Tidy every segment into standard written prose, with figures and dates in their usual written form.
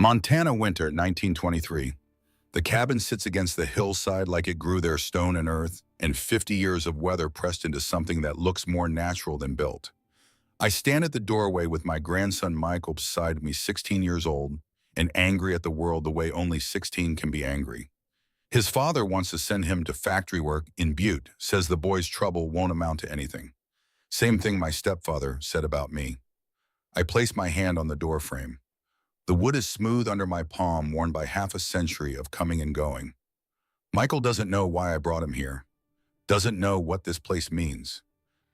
Montana winter, 1923. The cabin sits against the hillside like it grew there stone and earth, and 50 years of weather pressed into something that looks more natural than built. I stand at the doorway with my grandson Michael beside me, 16 years old, and angry at the world the way only 16 can be angry. His father wants to send him to factory work in Butte, says the boy's trouble won't amount to anything. Same thing my stepfather said about me. I place my hand on the doorframe. The wood is smooth under my palm, worn by half a century of coming and going. Michael doesn't know why I brought him here. Doesn't know what this place means.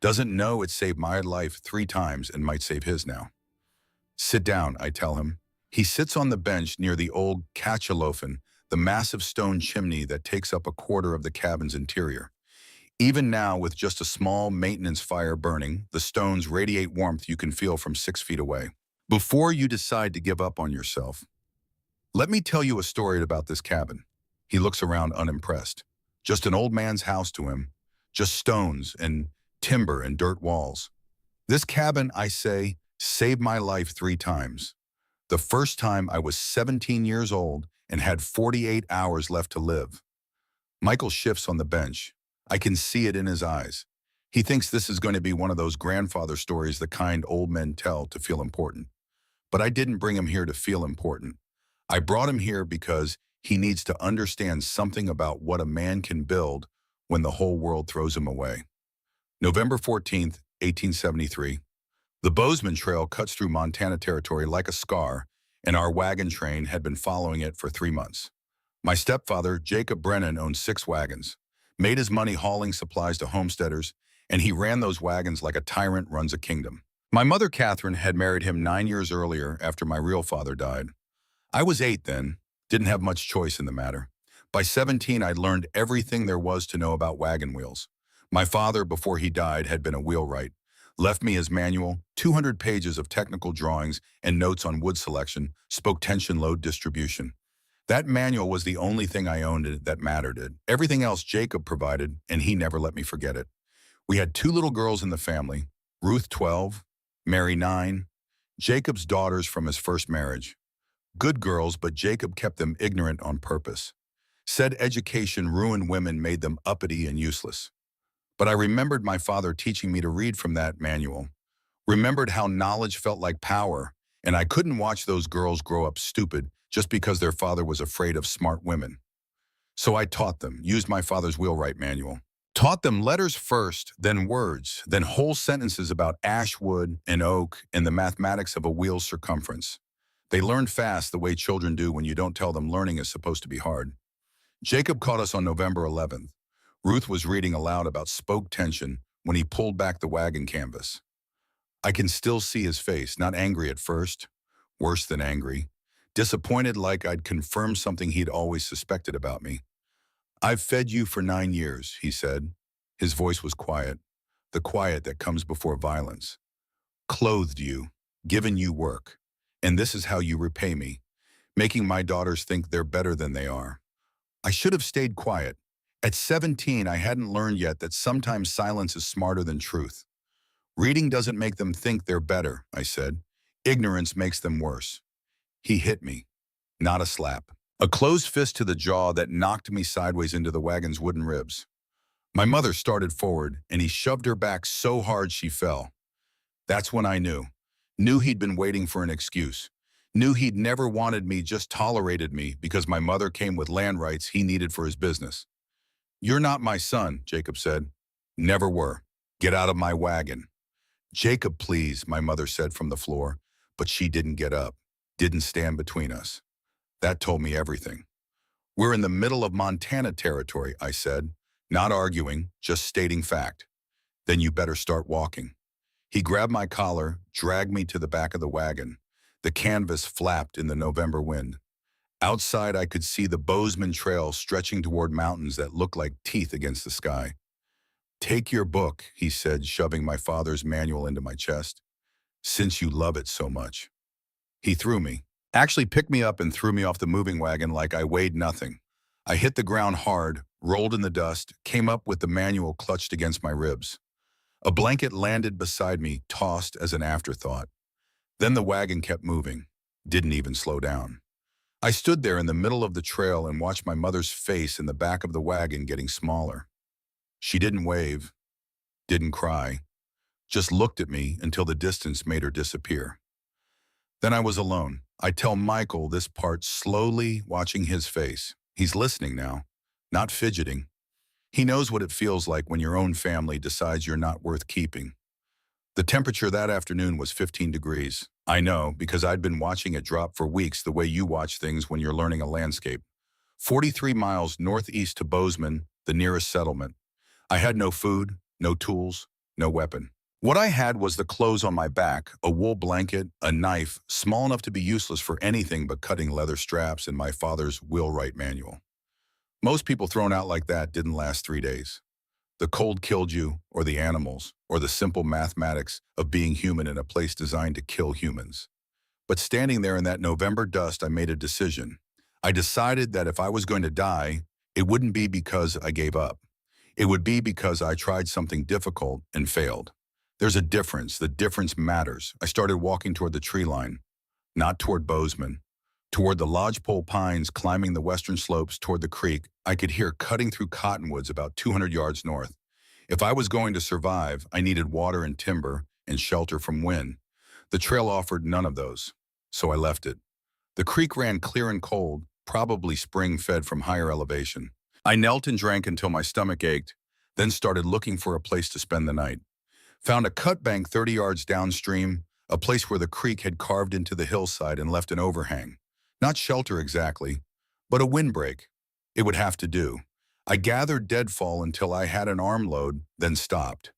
Doesn't know it saved my life 3 times and might save his now. Sit down, I tell him. He sits on the bench near the old cachalofen, the massive stone chimney that takes up a quarter of the cabin's interior. Even now, with just a small maintenance fire burning, the stones radiate warmth you can feel from 6 feet away. Before you decide to give up on yourself, let me tell you a story about this cabin. He looks around unimpressed. Just an old man's house to him. Just stones and timber and dirt walls. This cabin, I say, saved my life 3 times. The first time I was 17 years old and had 48 hours left to live. Michael shifts on the bench. I can see it in his eyes. He thinks this is going to be one of those grandfather stories the kind old men tell to feel important. But I didn't bring him here to feel important. I brought him here because he needs to understand something about what a man can build when the whole world throws him away. November 14th, 1873. The Bozeman Trail cuts through Montana territory like a scar, and our wagon train had been following it for 3 months. My stepfather, Jacob Brennan, owned 6 wagons, made his money hauling supplies to homesteaders, and he ran those wagons like a tyrant runs a kingdom. My mother, Catherine, had married him 9 years earlier after my real father died. I was 8 then, didn't have much choice in the matter. By 17, I'd learned everything there was to know about wagon wheels. My father, before he died, had been a wheelwright, left me his manual, 200 pages of technical drawings and notes on wood selection, spoke tension load distribution. That manual was the only thing I owned that mattered. Everything else Jacob provided, and he never let me forget it. We had 2 little girls in the family, Ruth 12, Mary 9, Jacob's daughters from his first marriage. Good girls, but Jacob kept them ignorant on purpose. Said education ruined women, made them uppity and useless. But I remembered my father teaching me to read from that manual, remembered how knowledge felt like power, and I couldn't watch those girls grow up stupid just because their father was afraid of smart women. So I taught them, used my father's wheelwright manual. Taught them letters first, then words, then whole sentences about ash wood and oak and the mathematics of a wheel's circumference. They learned fast the way children do when you don't tell them learning is supposed to be hard. Jacob caught us on November 11th. Ruth was reading aloud about spoke tension when he pulled back the wagon canvas. I can still see his face, not angry at first, worse than angry, disappointed like I'd confirmed something he'd always suspected about me. "I've fed you for 9 years, he said. His voice was quiet, the quiet that comes before violence. Clothed you, given you work, and this is how you repay me, making my daughters think they're better than they are. I should have stayed quiet. At 17, I hadn't learned yet that sometimes silence is smarter than truth. Reading doesn't make them think they're better, I said. Ignorance makes them worse." He hit me, not a slap. A closed fist to the jaw that knocked me sideways into the wagon's wooden ribs. My mother started forward, and he shoved her back so hard she fell. That's when I knew he'd been waiting for an excuse. Knew he'd never wanted me, just tolerated me because my mother came with land rights he needed for his business. "You're not my son," Jacob said. "Never were. Get out of my wagon." "Jacob, please," my mother said from the floor, but she didn't get up, didn't stand between us. That told me everything. "We're in the middle of Montana territory," I said, not arguing, just stating fact. "Then you better start walking." He grabbed my collar, dragged me to the back of the wagon. The canvas flapped in the November wind. Outside, I could see the Bozeman Trail stretching toward mountains that looked like teeth against the sky. "Take your book," he said, shoving my father's manual into my chest. "Since you love it so much." He threw me. Actually picked me up and threw me off the moving wagon like I weighed nothing. I hit the ground hard, rolled in the dust, came up with the manual clutched against my ribs. A blanket landed beside me, tossed as an afterthought. Then the wagon kept moving, didn't even slow down. I stood there in the middle of the trail and watched my mother's face in the back of the wagon getting smaller. She didn't wave, didn't cry, just looked at me until the distance made her disappear. Then I was alone. I tell Michael this part slowly, watching his face. He's listening now, not fidgeting. He knows what it feels like when your own family decides you're not worth keeping. The temperature that afternoon was 15 degrees. I know, because I'd been watching it drop for weeks the way you watch things when you're learning a landscape. 43 miles northeast to Bozeman, the nearest settlement. I had no food, no tools, no weapon. What I had was the clothes on my back, a wool blanket, a knife, small enough to be useless for anything but cutting leather straps, and my father's wheelwright manual. Most people thrown out like that didn't last 3 days. The cold killed you, or the animals, or the simple mathematics of being human in a place designed to kill humans. But standing there in that November dust, I made a decision. I decided that if I was going to die, it wouldn't be because I gave up. It would be because I tried something difficult and failed. There's a difference. The difference matters. I started walking toward the tree line, not toward Bozeman. Toward the lodgepole pines climbing the western slopes toward the creek, I could hear cutting through cottonwoods about 200 yards north. If I was going to survive, I needed water and timber and shelter from wind. The trail offered none of those, so I left it. The creek ran clear and cold, probably spring-fed from higher elevation. I knelt and drank until my stomach ached, then started looking for a place to spend the night. Found a cut bank 30 yards downstream, a place where the creek had carved into the hillside and left an overhang. Not shelter exactly, but a windbreak. It would have to do. I gathered deadfall until I had an armload, then stopped.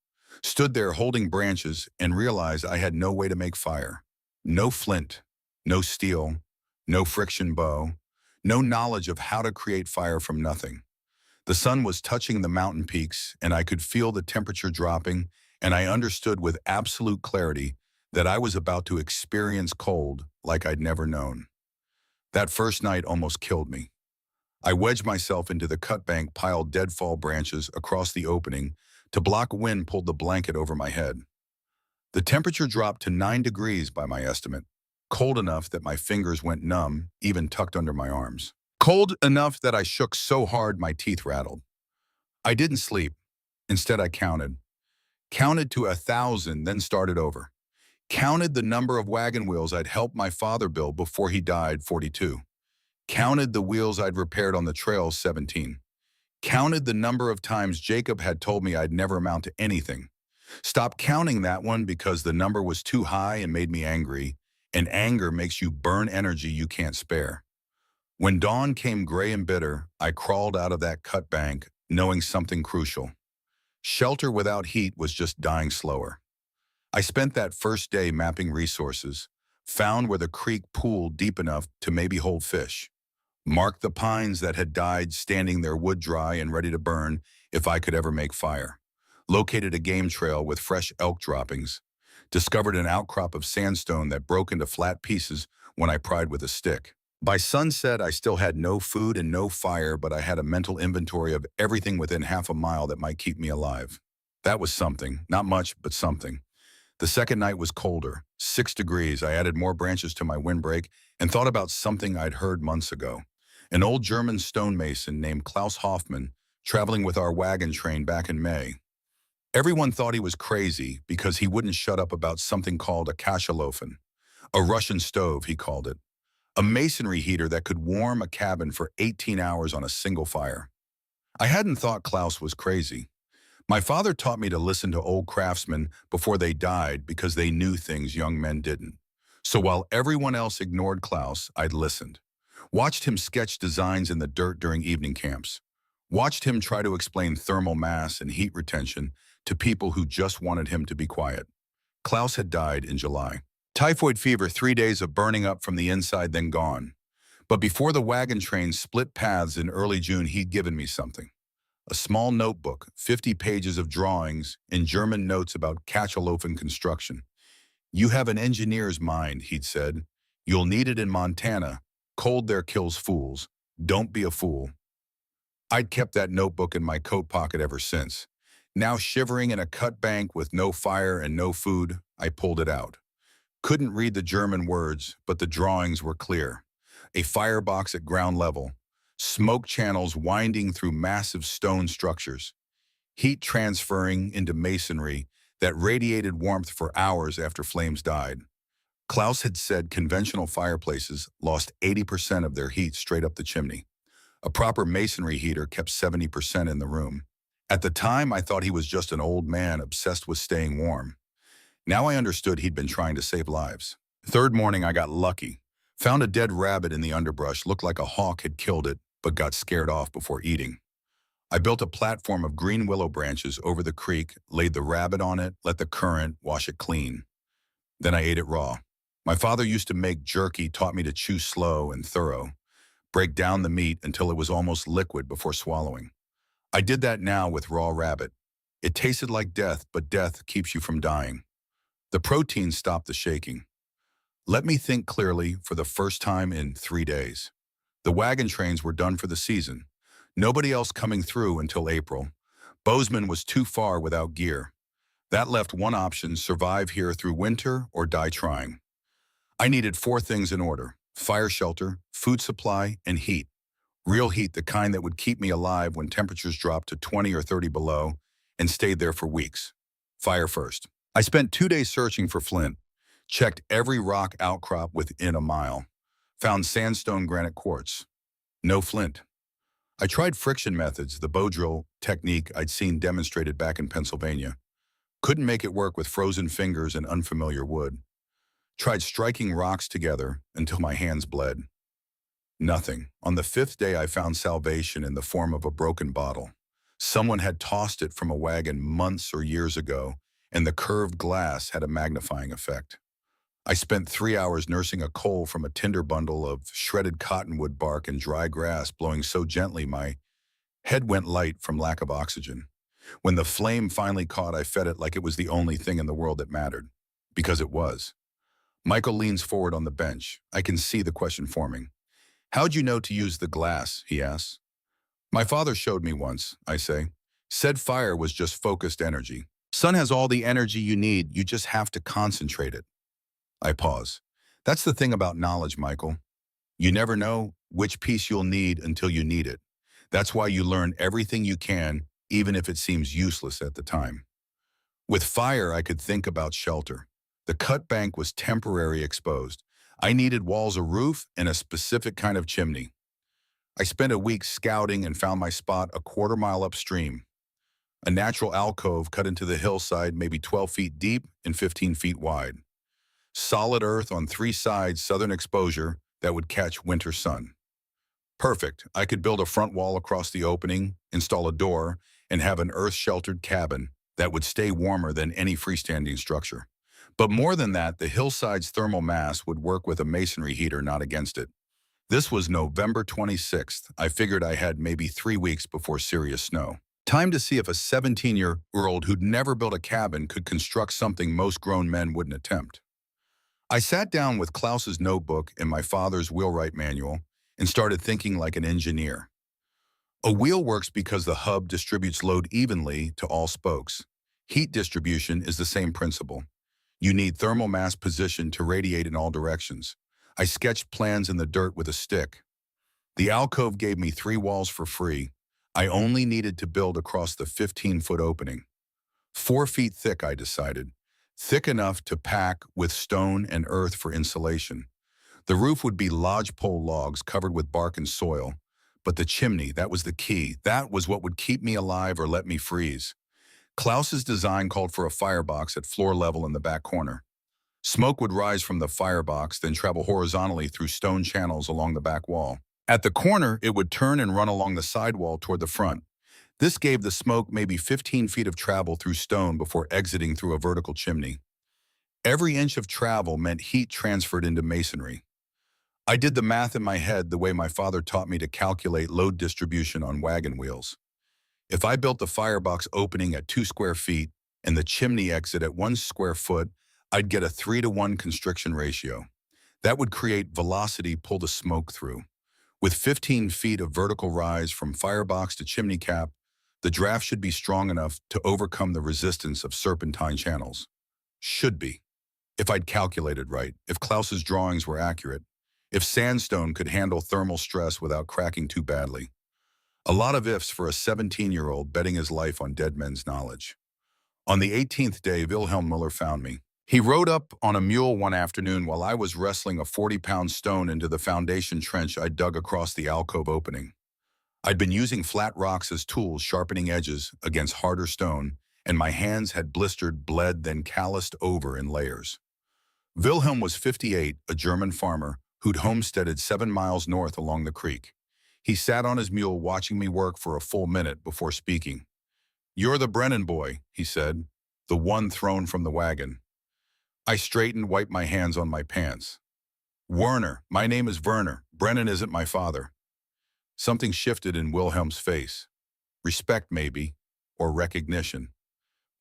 Stood there holding branches and realized I had no way to make fire. No flint, no steel, no friction bow, no knowledge of how to create fire from nothing. The sun was touching the mountain peaks, and I could feel the temperature dropping, and I understood with absolute clarity that I was about to experience cold like I'd never known. That first night almost killed me. I wedged myself into the cut bank, piled deadfall branches across the opening. To block wind, pulled the blanket over my head. The temperature dropped to 9 degrees by my estimate, cold enough that my fingers went numb, even tucked under my arms. Cold enough that I shook so hard my teeth rattled. I didn't sleep. Instead, I counted. Counted to 1,000, then started over. Counted the number of wagon wheels I'd helped my father build before he died, 42. Counted the wheels I'd repaired on the trail, 17. Counted the number of times Jacob had told me I'd never amount to anything. Stopped counting that one because the number was too high and made me angry, and anger makes you burn energy you can't spare. When dawn came gray and bitter, I crawled out of that cut bank, knowing something crucial. Shelter without heat was just dying slower. I spent that first day mapping resources, found where the creek pooled deep enough to maybe hold fish, marked the pines that had died standing there wood dry and ready to burn if I could ever make fire, located a game trail with fresh elk droppings, discovered an outcrop of sandstone that broke into flat pieces when I pried with a stick. By sunset, I still had no food and no fire, but I had a mental inventory of everything within half a mile that might keep me alive. That was something, not much, but something. The second night was colder, 6 degrees. I added more branches to my windbreak and thought about something I'd heard months ago. An old German stonemason named Klaus Hoffmann, traveling with our wagon train back in May. Everyone thought he was crazy because he wouldn't shut up about something called a Kashelofen, a Russian stove, he called it. A masonry heater that could warm a cabin for 18 hours on a single fire. I hadn't thought Klaus was crazy. My father taught me to listen to old craftsmen before they died because they knew things young men didn't. So while everyone else ignored Klaus, I'd listened. Watched him sketch designs in the dirt during evening camps. Watched him try to explain thermal mass and heat retention to people who just wanted him to be quiet. Klaus had died in July. Typhoid fever, 3 days of burning up from the inside, then gone. But before the wagon train split paths in early June, he'd given me something. A small notebook, 50 pages of drawings and German notes about Kashelofen construction. You have an engineer's mind, he'd said. You'll need it in Montana. Cold there kills fools. Don't be a fool. I'd kept that notebook in my coat pocket ever since. Now shivering in a cut bank with no fire and no food, I pulled it out. Couldn't read the German words, but the drawings were clear. a firebox at ground level, smoke channels winding through massive stone structures, heat transferring into masonry that radiated warmth for hours after flames died. Klaus had said conventional fireplaces lost 80% of their heat straight up the chimney. A proper masonry heater kept 70% in the room. At the time, I thought he was just an old man obsessed with staying warm. Now I understood he'd been trying to save lives. Third morning, I got lucky. Found a dead rabbit in the underbrush, looked like a hawk had killed it, but got scared off before eating. I built a platform of green willow branches over the creek, laid the rabbit on it, let the current wash it clean. Then I ate it raw. My father used to make jerky, taught me to chew slow and thorough, break down the meat until it was almost liquid before swallowing. I did that now with raw rabbit. It tasted like death, but death keeps you from dying. The protein stopped the shaking. Let me think clearly for the first time in 3 days. The wagon trains were done for the season. Nobody else coming through until April. Bozeman was too far without gear. That left one option: survive here through winter or die trying. I needed 4 things in order: fire shelter, food supply, and heat. Real heat, the kind that would keep me alive when temperatures dropped to 20 or 30 below and stayed there for weeks. Fire first. I spent 2 days searching for flint, checked every rock outcrop within a mile, found sandstone granite quartz. No flint. I tried friction methods, the bow drill technique I'd seen demonstrated back in Pennsylvania. Couldn't make it work with frozen fingers and unfamiliar wood. Tried striking rocks together until my hands bled. Nothing. On the 5th day, I found salvation in the form of a broken bottle. Someone had tossed it from a wagon months or years ago, and the curved glass had a magnifying effect. I spent 3 hours nursing a coal from a tinder bundle of shredded cottonwood bark and dry grass blowing so gently my head went light from lack of oxygen. When the flame finally caught, I fed it like it was the only thing in the world that mattered. Because it was. Michael leans forward on the bench. I can see the question forming. "How'd you know to use the glass?" he asks. "My father showed me once," I say. "Said fire was just focused energy. Sun has all the energy you need, you just have to concentrate it." I pause. "That's the thing about knowledge, Michael. You never know which piece you'll need until you need it. That's why you learn everything you can, even if it seems useless at the time." With fire, I could think about shelter. The cut bank was temporarily exposed. I needed walls, a roof, and a specific kind of chimney. I spent a week scouting and found my spot a 1/4 mile upstream. A natural alcove cut into the hillside, maybe 12 feet deep and 15 feet wide. Solid earth on 3 sides, southern exposure that would catch winter sun. Perfect. I could build a front wall across the opening, install a door, and have an earth-sheltered cabin that would stay warmer than any freestanding structure. But more than that, the hillside's thermal mass would work with a masonry heater, not against it. This was November 26th. I figured I had maybe 3 weeks before serious snow. Time to see if a 17-year-old who'd never built a cabin could construct something most grown men wouldn't attempt. I sat down with Klaus's notebook and my father's wheelwright manual and started thinking like an engineer. A wheel works because the hub distributes load evenly to all spokes. Heat distribution is the same principle. You need thermal mass position to radiate in all directions. I sketched plans in the dirt with a stick. The alcove gave me 3 walls for free. I only needed to build across the 15-foot opening. 4 feet thick, I decided. Thick enough to pack with stone and earth for insulation. The roof would be lodgepole logs covered with bark and soil. But the chimney, that was the key. That was what would keep me alive or let me freeze. Klaus's design called for a firebox at floor level in the back corner. Smoke would rise from the firebox, then travel horizontally through stone channels along the back wall. At the corner, it would turn and run along the side wall toward the front. This gave the smoke maybe 15 feet of travel through stone before exiting through a vertical chimney. Every inch of travel meant heat transferred into masonry. I did the math in my head the way my father taught me to calculate load distribution on wagon wheels. If I built the firebox opening at 2 square feet and the chimney exit at 1 square foot, I'd get a 3-to-1 constriction ratio. That would create velocity pull the smoke through. With 15 feet of vertical rise from firebox to chimney cap, the draft should be strong enough to overcome the resistance of serpentine channels. Should be. If I'd calculated right, if Klaus's drawings were accurate. if sandstone could handle thermal stress without cracking too badly. A lot of ifs for a 17-year-old betting his life on dead men's knowledge. On the 18th day, Wilhelm Muller found me. He rode up on a mule one afternoon while I was wrestling a 40-pound stone into the foundation trench I dug across the alcove opening. I'd been using flat rocks as tools, sharpening edges against harder stone, and my hands had blistered, bled, then calloused over in layers. Wilhelm was 58, a German farmer who'd homesteaded 7 miles north along the creek. He sat on his mule watching me work for a full minute before speaking. "You're the Brennan boy," he said, "the one thrown from the wagon." I straightened, wiped my hands on my pants. "Werner, my name is Werner. Brennan isn't my father." Something shifted in Wilhelm's face. Respect, maybe, or recognition.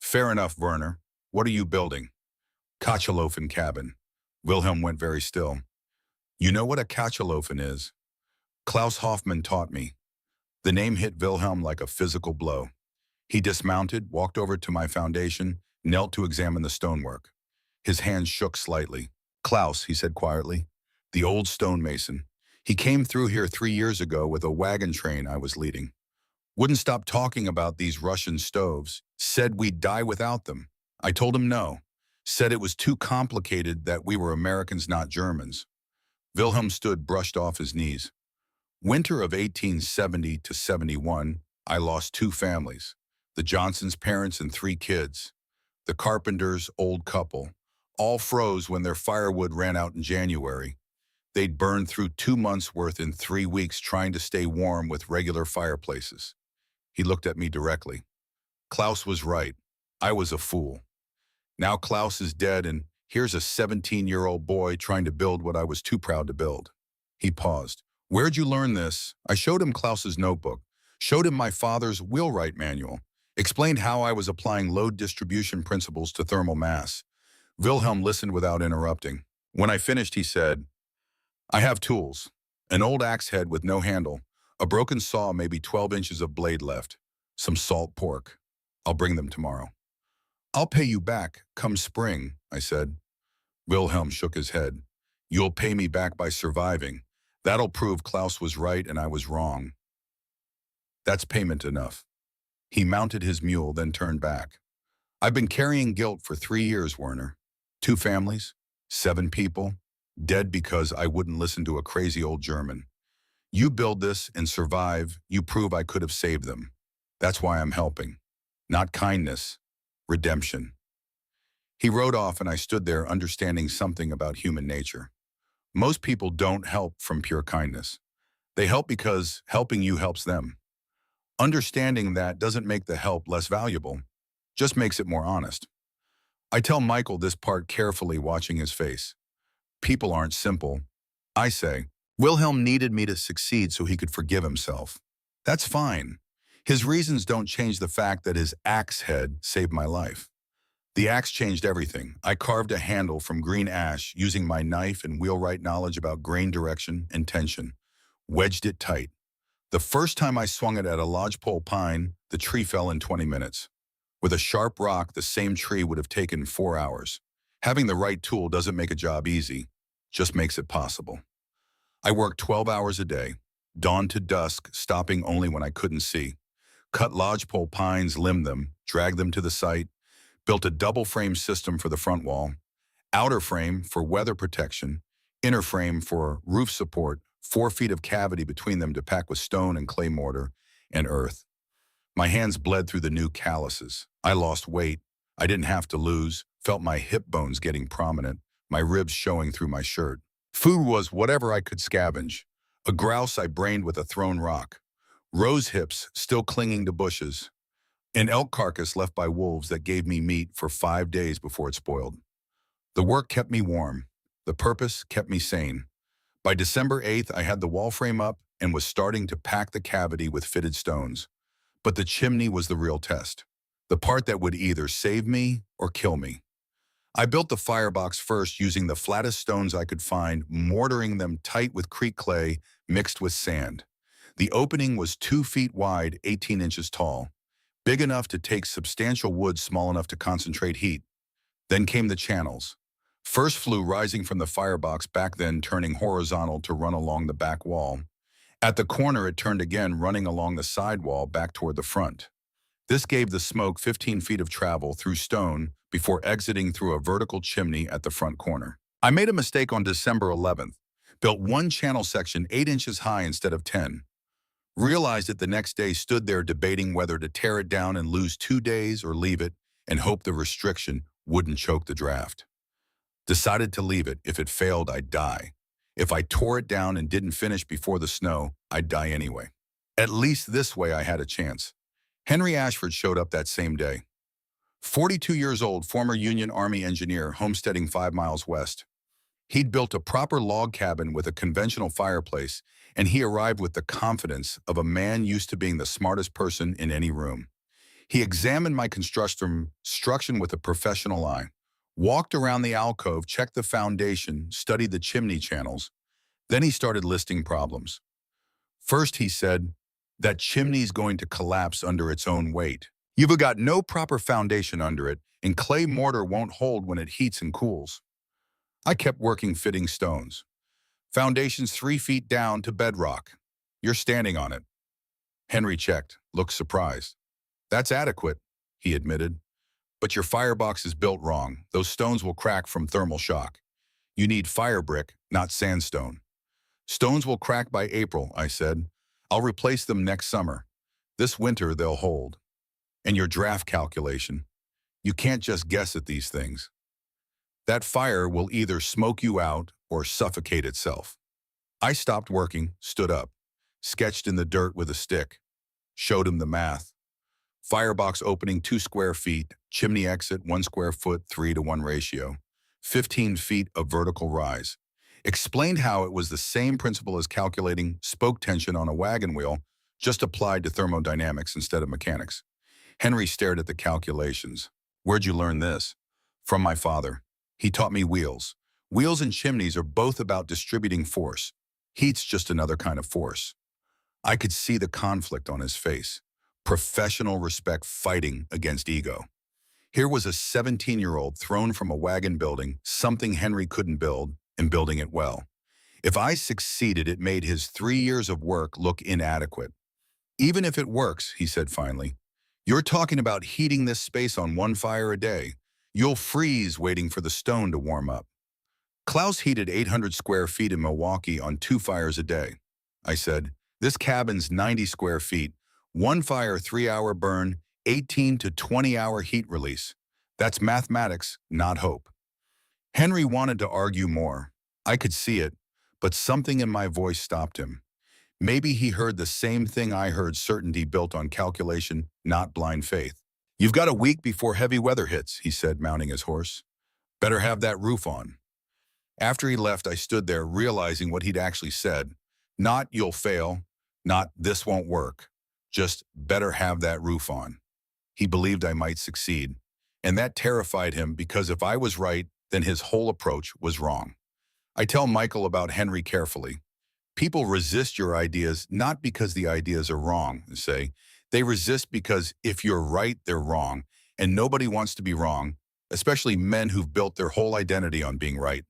"Fair enough, Werner. What are you building?" "Kachelofen cabin." Wilhelm went very still. "You know what a Kachelofen is?" "Klaus Hoffmann taught me." The name hit Wilhelm like a physical blow. He dismounted, walked over to my foundation, knelt to examine the stonework. His hands shook slightly. "Klaus," he said quietly, "the old stonemason. He came through here 3 years ago with a wagon train I was leading. Wouldn't stop talking about these Russian stoves. Said we'd die without them. I told him no. Said it was too complicated, that we were Americans, not Germans." Wilhelm stood, brushed off his knees. "Winter of 1870 to 71, I lost 2 families. The Johnsons' parents and 3 kids. The Carpenters' old couple. All froze when their firewood ran out in January. They'd burned through 2 months' worth in 3 weeks trying to stay warm with regular fireplaces." He looked at me directly. "Klaus was right. I was a fool. Now Klaus is dead, and here's a 17-year-old boy trying to build what I was too proud to build." He paused. "Where'd you learn this?" I showed him Klaus's notebook, showed him my father's wheelwright manual, explained how I was applying load distribution principles to thermal mass. Wilhelm listened without interrupting. When I finished, he said, "I have tools. An old axe head with no handle, a broken saw, maybe 12 inches of blade left, some salt pork. I'll bring them tomorrow." "I'll pay you back, come spring," I said. Wilhelm shook his head. "You'll pay me back by surviving. That'll prove Klaus was right and I was wrong. That's payment enough." He mounted his mule, then turned back. "I've been carrying guilt for 3 years, Werner. 2 families, 7 people, dead because I wouldn't listen to a crazy old German. You build this and survive, you prove I could have saved them. That's why I'm helping. Not kindness, redemption." He rode off, and I stood there understanding something about human nature. Most people don't help from pure kindness. They help because helping you helps them. Understanding that doesn't make the help less valuable, just makes it more honest. I tell Michael this part carefully, watching his face. People aren't simple. I say, Wilhelm needed me to succeed so he could forgive himself. That's fine. His reasons don't change the fact that his axe head saved my life. The axe changed everything. I carved a handle from green ash using my knife and wheelwright knowledge about grain direction and tension. Wedged it tight. The first time I swung it at a lodgepole pine, the tree fell in 20 minutes. With a sharp rock, the same tree would have taken 4 hours. Having the right tool doesn't make a job easy, just makes it possible. I worked 12 hours a day, dawn to dusk, stopping only when I couldn't see. Cut lodgepole pines, limbed them, dragged them to the site, built a double frame system for the front wall, outer frame for weather protection, inner frame for roof support, 4 feet of cavity between them to pack with stone and clay mortar and earth. My hands bled through the new calluses. I lost weight. I didn't have to lose, felt my hip bones getting prominent, my ribs showing through my shirt. Food was whatever I could scavenge. A grouse I brained with a thrown rock. Rose hips still clinging to bushes. An elk carcass left by wolves that gave me meat for 5 days before it spoiled. The work kept me warm. The purpose kept me sane. By December 8th, I had the wall frame up and was starting to pack the cavity with fitted stones. But the chimney was the real test, the part that would either save me or kill me. I built the firebox first using the flattest stones I could find, mortaring them tight with creek clay mixed with sand. The opening was 2 feet wide, 18 inches tall, big enough to take substantial wood, small enough to concentrate heat. Then came the channels. First flue rising from the firebox, back then turning horizontal to run along the back wall. At the corner, it turned again, running along the side wall back toward the front. This gave the smoke 15 feet of travel through stone before exiting through a vertical chimney at the front corner. I made a mistake on December 11th, built one channel section 8 inches high instead of 10. Realized it the next day, stood there debating whether to tear it down and lose 2 days or leave it and hope the restriction wouldn't choke the draft. Decided to leave it. If it failed, I'd die. If I tore it down and didn't finish before the snow, I'd die anyway. At least this way I had a chance. Henry Ashford showed up that same day. 42 years old, former Union Army engineer, homesteading 5 miles west. He'd built a proper log cabin with a conventional fireplace, and he arrived with the confidence of a man used to being the smartest person in any room. He examined my construction with a professional eye, walked around the alcove, checked the foundation, studied the chimney channels. Then he started listing problems. First, he said, that chimney's going to collapse under its own weight. You've got no proper foundation under it, and clay mortar won't hold when it heats and cools. I kept working, fitting stones. Foundation's 3 feet down to bedrock. You're standing on it. Henry checked, looked surprised. That's adequate, he admitted. But your firebox is built wrong. Those stones will crack from thermal shock. You need fire brick, not sandstone. Stones will crack by April, I said. I'll replace them next summer. This winter they'll hold. And your draft calculation. You can't just guess at these things. That fire will either smoke you out or suffocate itself. I stopped working, stood up, sketched in the dirt with a stick, showed him the math. Firebox opening 2 square feet, chimney exit 1 square foot, 3-to-1 ratio, 15 feet of vertical rise. Explained how it was the same principle as calculating spoke tension on a wagon wheel, just applied to thermodynamics instead of mechanics. Henry stared at the calculations. Where'd you learn this? From my father. He taught me wheels. Wheels and chimneys are both about distributing force. Heat's just another kind of force. I could see the conflict on his face. Professional respect fighting against ego. Here was a 17-year-old thrown from a wagon building, something Henry couldn't build, and building it well. If I succeeded, it made his 3 years of work look inadequate. Even if it works, he said finally, you're talking about heating this space on 1 fire a day. You'll freeze waiting for the stone to warm up. Klaus heated 800 square feet in Milwaukee on 2 fires a day. I said, this cabin's 90 square feet, 1 fire, 3-hour burn, 18 to 20-hour heat release. That's mathematics, not hope. Henry wanted to argue more. I could see it, but something in my voice stopped him. Maybe he heard the same thing I heard, certainty built on calculation, not blind faith. You've got a week before heavy weather hits, he said, mounting his horse. Better have that roof on. After he left, I stood there realizing what he'd actually said. Not you'll fail, not this won't work. Just better have that roof on. He believed I might succeed, and that terrified him because if I was right, then his whole approach was wrong. I tell Michael about Henry carefully. People resist your ideas not because the ideas are wrong, say. They resist because if you're right, they're wrong, and nobody wants to be wrong, especially men who've built their whole identity on being right.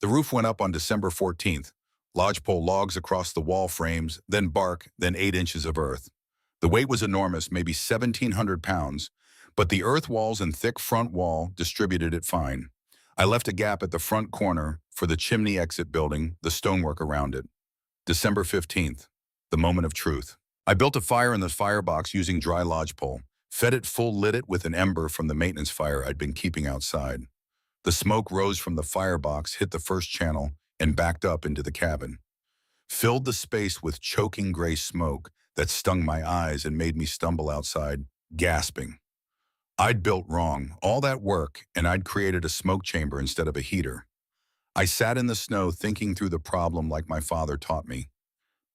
The roof went up on December 14th. Lodgepole logs across the wall frames, then bark, then 8 inches of earth. The weight was enormous, maybe 1,700 pounds, but the earth walls and thick front wall distributed it fine. I left a gap at the front corner for the chimney exit building, the stonework around it. December 15th, the moment of truth. I built a fire in the firebox using dry lodgepole, fed it full, lit it with an ember from the maintenance fire I'd been keeping outside. The smoke rose from the firebox, hit the first channel, and backed up into the cabin. Filled the space with choking gray smoke that stung my eyes and made me stumble outside, gasping. I'd built wrong, all that work, and I'd created a smoke chamber instead of a heater. I sat in the snow thinking through the problem like my father taught me.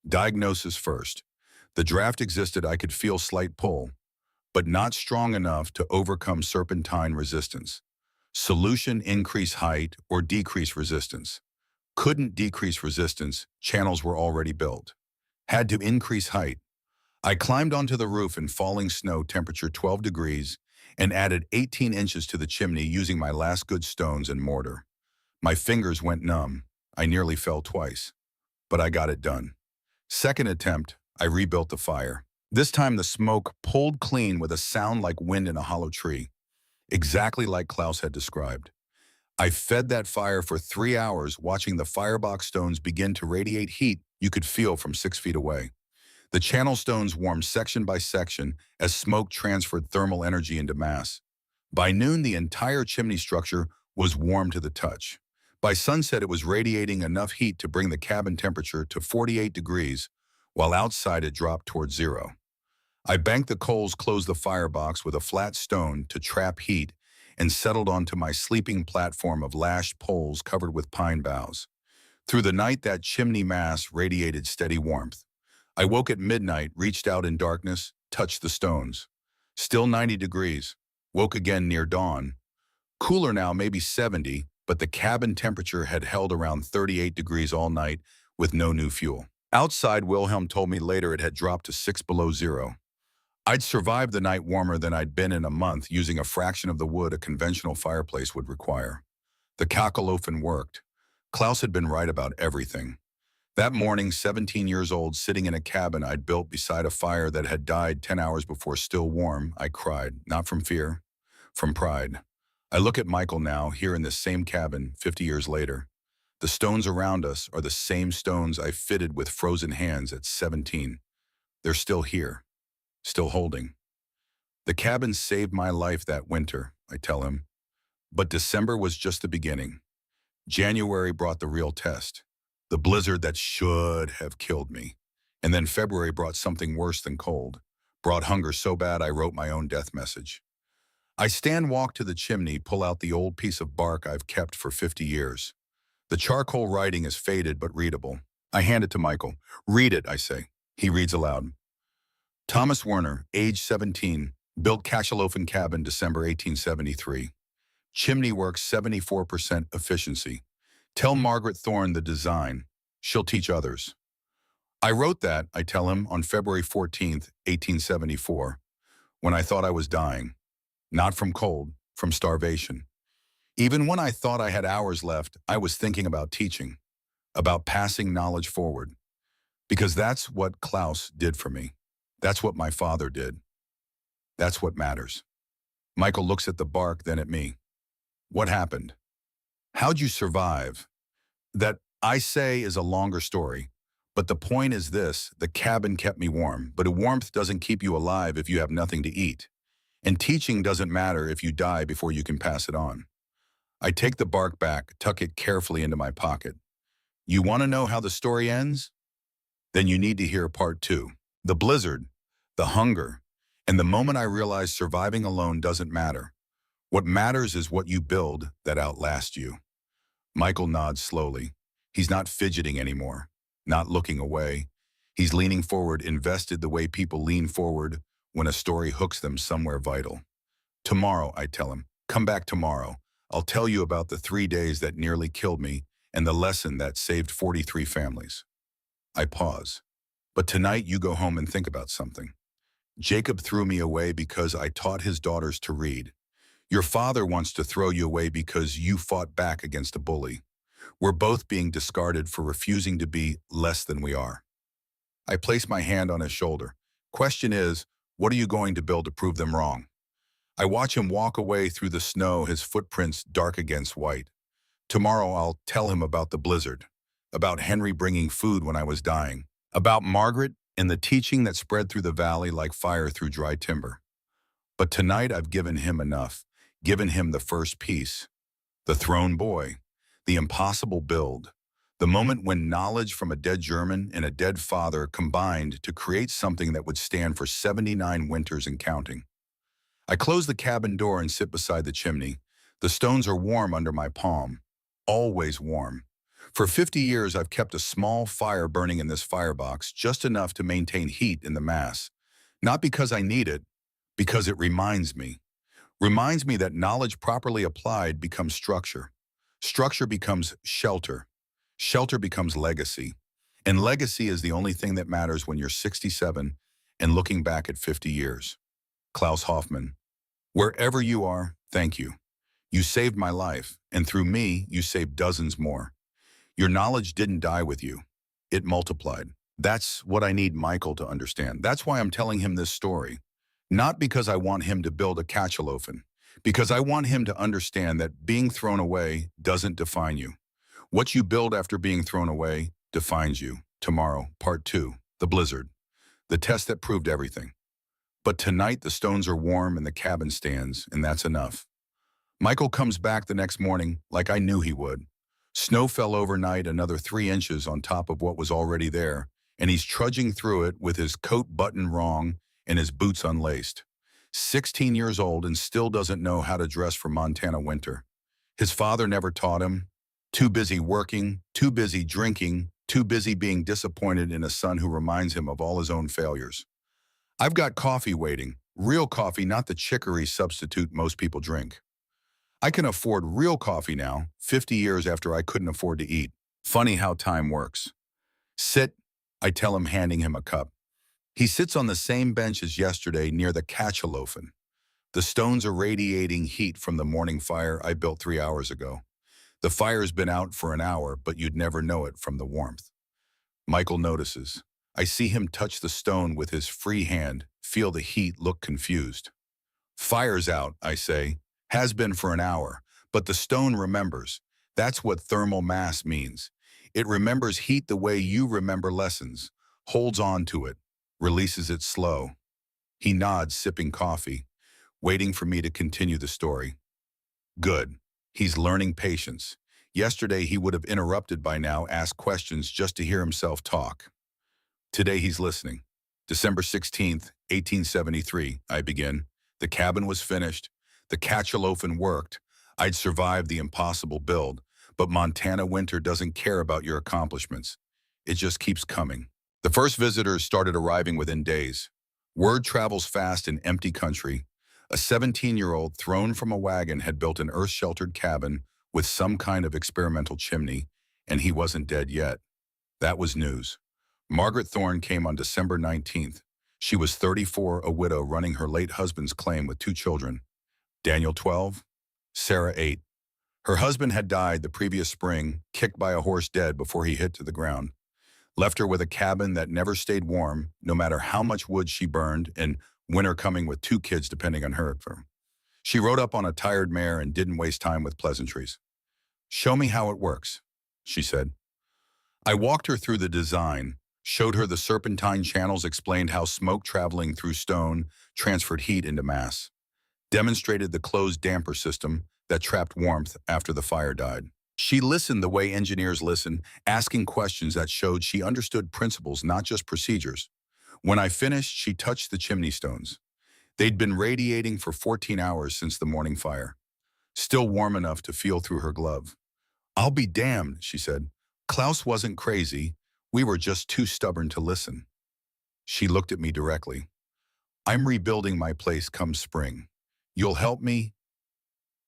Diagnosis first. The draft existed, I could feel slight pull, but not strong enough to overcome serpentine resistance. Solution: increase height or decrease resistance. Couldn't decrease resistance, channels were already built. Had to increase height. I climbed onto the roof in falling snow, temperature 12 degrees, and added 18 inches to the chimney using my last good stones and mortar. My fingers went numb. I nearly fell twice, but I got it done. Second attempt, I rebuilt the fire. This time the smoke pulled clean with a sound like wind in a hollow tree, exactly like Klaus had described. I fed that fire for 3 hours, watching the firebox stones begin to radiate heat you could feel from 6 feet away. The channel stones warmed section by section as smoke transferred thermal energy into mass. By noon, the entire chimney structure was warm to the touch. By sunset, it was radiating enough heat to bring the cabin temperature to 48 degrees, while outside it dropped towards zero. I banked the coals, closed the firebox with a flat stone to trap heat, and settled onto my sleeping platform of lashed poles covered with pine boughs. Through the night, that chimney mass radiated steady warmth. I woke at midnight, reached out in darkness, touched the stones. Still 90 degrees. Woke again near dawn. Cooler now, maybe 70, but the cabin temperature had held around 38 degrees all night with no new fuel. Outside, Wilhelm told me later it had dropped to 6 below zero. I'd survived the night warmer than I'd been in a month, using a fraction of the wood a conventional fireplace would require. The Kachelofen worked. Klaus had been right about everything. That morning, 17 years old, sitting in a cabin I'd built beside a fire that had died 10 hours before still warm, I cried, not from fear, from pride. I look at Michael now, here in this same cabin, 50 years later. The stones around us are the same stones I fitted with frozen hands at 17. They're still here, still holding. The cabin saved my life that winter, I tell him. But December was just the beginning. January brought the real test, the blizzard that should have killed me. And then February brought something worse than cold, brought hunger so bad I wrote my own death message. I walk to the chimney, pull out the old piece of bark I've kept for 50 years. The charcoal writing is faded but readable. I hand it to Michael. Read it, I say. He reads aloud. Thomas Werner, age 17, built Kachelofen cabin December 1873. Chimney works 74% efficiency. Tell Margaret Thorne the design. She'll teach others. I wrote that, I tell him, on February 14th, 1874, when I thought I was dying. Not from cold, from starvation. Even when I thought I had hours left, I was thinking about teaching, about passing knowledge forward. Because that's what Klaus did for me. That's what my father did. That's what matters. Michael looks at the bark, then at me. What happened? How'd you survive? That, I say, is a longer story. But the point is this: the cabin kept me warm, but warmth doesn't keep you alive if you have nothing to eat. And teaching doesn't matter if you die before you can pass it on. I take the bark back, tuck it carefully into my pocket. You want to know how the story ends? Then you need to hear part 2. The blizzard, the hunger, and the moment I realized surviving alone doesn't matter. What matters is what you build that outlasts you. Michael nods slowly. He's not fidgeting anymore, not looking away. He's leaning forward, invested the way people lean forward when a story hooks them somewhere vital. Tomorrow, I tell him, come back tomorrow. I'll tell you about the 3 days that nearly killed me and the lesson that saved 43 families. I pause. But tonight you go home and think about something. Jacob threw me away because I taught his daughters to read. Your father wants to throw you away because you fought back against a bully. We're both being discarded for refusing to be less than we are. I place my hand on his shoulder. Question is, what are you going to build to prove them wrong? I watch him walk away through the snow, his footprints dark against white. Tomorrow I'll tell him about the blizzard, about Henry bringing food when I was dying, about Margaret and the teaching that spread through the valley like fire through dry timber. But tonight I've given him enough, given him the first piece, the thrown boy, the impossible build, the moment when knowledge from a dead German and a dead father combined to create something that would stand for 79 winters and counting. I close the cabin door and sit beside the chimney. The stones are warm under my palm, always warm. For 50 years, I've kept a small fire burning in this firebox, just enough to maintain heat in the mass. Not because I need it, because it reminds me. Reminds me that knowledge properly applied becomes structure. Structure becomes shelter. Shelter becomes legacy. And legacy is the only thing that matters when you're 67 and looking back at 50 years. Klaus Hoffmann. Wherever you are, thank you. You saved my life, and through me, you saved dozens more. Your knowledge didn't die with you. It multiplied. That's what I need Michael to understand. That's why I'm telling him this story. Not because I want him to build a catchalofen, because I want him to understand that being thrown away doesn't define you. What you build after being thrown away defines you. Tomorrow, part 2, the blizzard, the test that proved everything. But tonight the stones are warm and the cabin stands, and that's enough. Michael comes back the next morning like I knew he would. Snow fell overnight another 3 inches on top of what was already there, and he's trudging through it with his coat buttoned wrong and his boots unlaced. 16 years old and still doesn't know how to dress for Montana winter. His father never taught him. Too busy working, too busy drinking, too busy being disappointed in a son who reminds him of all his own failures. I've got coffee waiting. Real coffee, not the chicory substitute most people drink. I can afford real coffee now, 50 years after I couldn't afford to eat. Funny how time works. Sit, I tell him, handing him a cup. He sits on the same bench as yesterday near the catchalofen. The stones are radiating heat from the morning fire I built 3 hours ago. The fire's been out for an hour, but you'd never know it from the warmth. Michael notices. I see him touch the stone with his free hand, feel the heat, look confused. Fire's out, I say. Has been for an hour, but the stone remembers. That's what thermal mass means. It remembers heat the way you remember lessons, holds on to it, releases it slow. He nods, sipping coffee, waiting for me to continue the story. Good. He's learning patience. Yesterday he would have interrupted by now, asked questions just to hear himself talk. Today he's listening. December 16th, 1873, I begin. The cabin was finished. The catchalofen worked. I'd survived the impossible build, but Montana winter doesn't care about your accomplishments. It just keeps coming. The first visitors started arriving within days. Word travels fast in empty country. A 17-year-old thrown from a wagon had built an earth-sheltered cabin with some kind of experimental chimney, and he wasn't dead yet. That was news. Margaret Thorne came on December 19th. She was 34, a widow running her late husband's claim with 2 children. Daniel 12, Sarah 8. Her husband had died the previous spring, kicked by a horse dead before he hit to the ground. Left her with a cabin that never stayed warm, no matter how much wood she burned, and winter coming with 2 kids depending on her. She rode up on a tired mare and didn't waste time with pleasantries. Show me how it works, she said. I walked her through the design, showed her the serpentine channels, explained how smoke traveling through stone transferred heat into mass, demonstrated the closed damper system that trapped warmth after the fire died. She listened the way engineers listen, asking questions that showed she understood principles, not just procedures. When I finished, she touched the chimney stones. They'd been radiating for 14 hours since the morning fire, still warm enough to feel through her glove. I'll be damned, she said. Klaus wasn't crazy. We were just too stubborn to listen. She looked at me directly. I'm rebuilding my place come spring. You'll help me?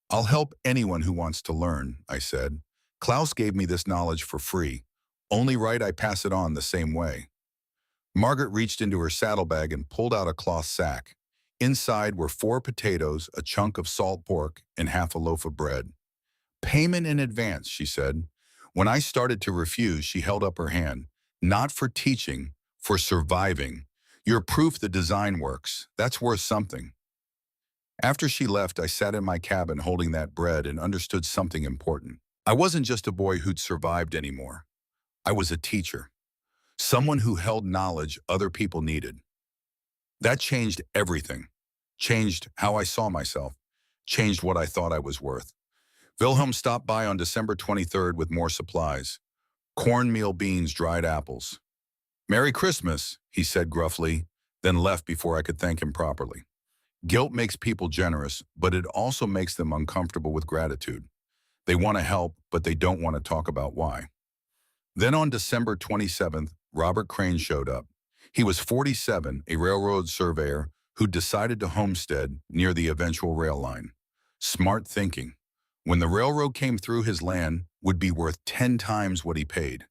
I'll help anyone who wants to learn, I said. Klaus gave me this knowledge for free. Only right I pass it on the same way. Margaret reached into her saddlebag and pulled out a cloth sack. Inside were 4 potatoes, a chunk of salt pork, and half a loaf of bread. Payment in advance, she said. When I started to refuse, she held up her hand. Not for teaching, for surviving. You're proof the design works. That's worth something. After she left, I sat in my cabin holding that bread and understood something important. I wasn't just a boy who'd survived anymore. I was a teacher. Someone who held knowledge other people needed. That changed everything. Changed how I saw myself. Changed what I thought I was worth. Wilhelm stopped by on December 23rd with more supplies. Cornmeal, beans, dried apples. "Merry Christmas," he said gruffly, then left before I could thank him properly. Guilt makes people generous, but it also makes them uncomfortable with gratitude. They want to help, but they don't want to talk about why. Then on December 27th, Robert Crane showed up. He was 47, a railroad surveyor who'd decided to homestead near the eventual rail line. Smart thinking. When the railroad came through, his land would be worth 10 times what he paid.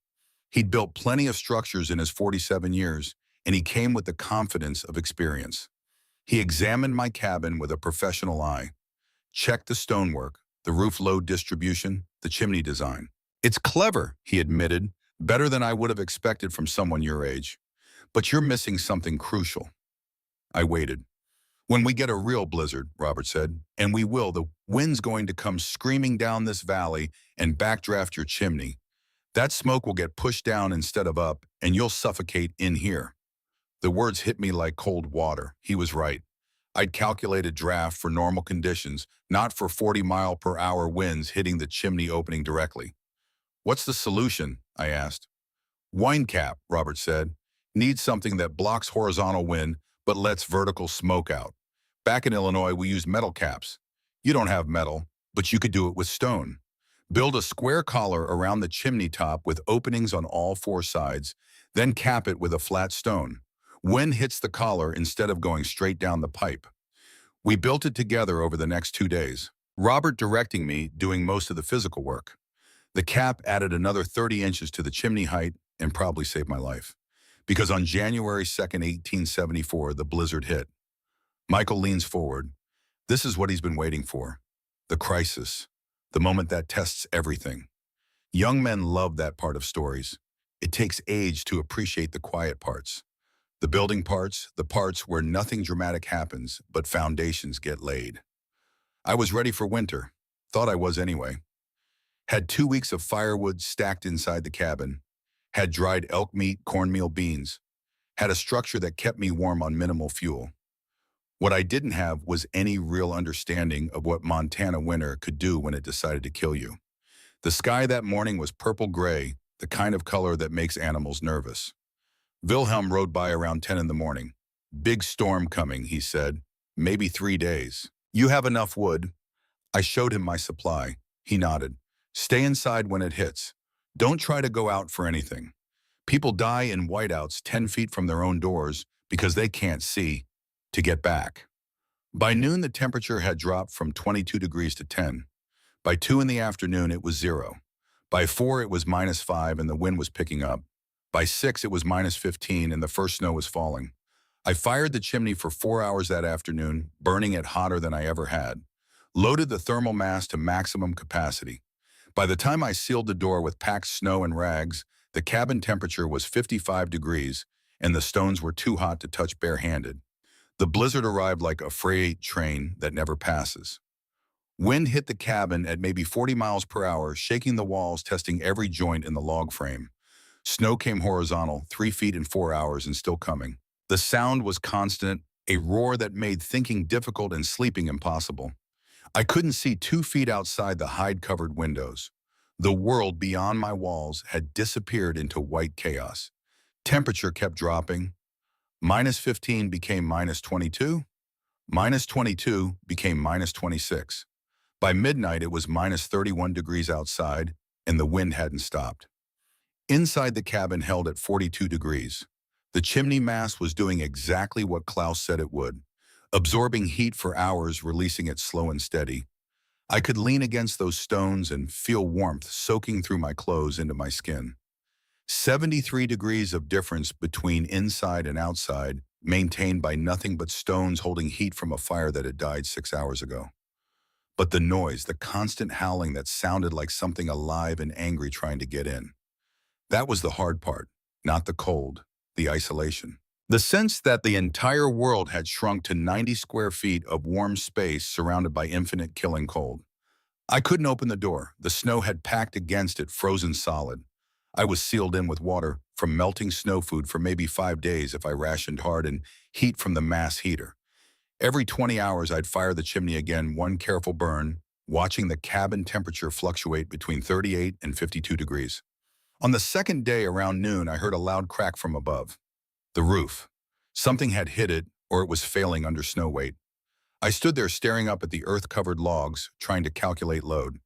He'd built plenty of structures in his 47 years, and he came with the confidence of experience. He examined my cabin with a professional eye, checked the stonework, the roof load distribution, the chimney design. It's clever, he admitted, better than I would have expected from someone your age. But you're missing something crucial. I waited. When we get a real blizzard, Robert said, and we will, the wind's going to come screaming down this valley and backdraft your chimney. That smoke will get pushed down instead of up, and you'll suffocate in here. The words hit me like cold water. He was right. I'd calculated draft for normal conditions, not for 40-mile-per-hour winds hitting the chimney opening directly. What's the solution? I asked. Wine cap, Robert said. Needs something that blocks horizontal wind but lets vertical smoke out. Back in Illinois, we use metal caps. You don't have metal, but you could do it with stone. Build a square collar around the chimney top with openings on all four sides, then cap it with a flat stone. Wind hits the collar instead of going straight down the pipe. We built it together over the next 2 days, Robert directing me, doing most of the physical work. The cap added another 30 inches to the chimney height and probably saved my life. Because on January 2nd, 1874, the blizzard hit. Michael leans forward. This is what he's been waiting for. The crisis. The moment that tests everything. Young men love that part of stories. It takes age to appreciate the quiet parts. The building parts, the parts where nothing dramatic happens, but foundations get laid. I was ready for winter. Thought I was anyway. Had 2 weeks of firewood stacked inside the cabin. Had dried elk meat, cornmeal, beans. Had a structure that kept me warm on minimal fuel. What I didn't have was any real understanding of what Montana winter could do when it decided to kill you. The sky that morning was purple-gray, the kind of color that makes animals nervous. Wilhelm rode by around 10 in the morning. Big storm coming, he said. Maybe 3 days. You have enough wood? I showed him my supply. He nodded. Stay inside when it hits. Don't try to go out for anything. People die in whiteouts 10 feet from their own doors because they can't see to get back. By noon, the temperature had dropped from 22 degrees to 10. By 2 in the afternoon, it was 0. By 4, it was -5 and the wind was picking up. By 6, it was -15 and the first snow was falling. I fired the chimney for 4 hours that afternoon, burning it hotter than I ever had. Loaded the thermal mass to maximum capacity. By the time I sealed the door with packed snow and rags, the cabin temperature was 55 degrees and the stones were too hot to touch barehanded. The blizzard arrived like a freight train that never passes. Wind hit the cabin at maybe 40 miles per hour, shaking the walls, testing every joint in the log frame. Snow came horizontal, 3 feet in 4 hours and still coming. The sound was constant, a roar that made thinking difficult and sleeping impossible. I couldn't see 2 feet outside the hide-covered windows. The world beyond my walls had disappeared into white chaos. Temperature kept dropping. -15 became -22. -22 became -26. By midnight, it was -31 degrees outside, and the wind hadn't stopped. Inside the cabin held at 42 degrees. The chimney mass was doing exactly what Klaus said it would, absorbing heat for hours, releasing it slow and steady. I could lean against those stones and feel warmth soaking through my clothes into my skin. 73 degrees of difference between inside and outside, maintained by nothing but stones holding heat from a fire that had died 6 hours ago. But the noise, the constant howling that sounded like something alive and angry trying to get in. That was the hard part, not the cold, the isolation. The sense that the entire world had shrunk to 90 square feet of warm space surrounded by infinite killing cold. I couldn't open the door. The snow had packed against it, frozen solid. I was sealed in with water from melting snow food for maybe 5 days if I rationed hard and heat from the mass heater. Every 20 hours, I'd fire the chimney again, one careful burn, watching the cabin temperature fluctuate between 38 and 52 degrees. On the second day around noon, I heard a loud crack from above. The roof. Something had hit it, or it was failing under snow weight. I stood there staring up at the earth-covered logs, trying to calculate load.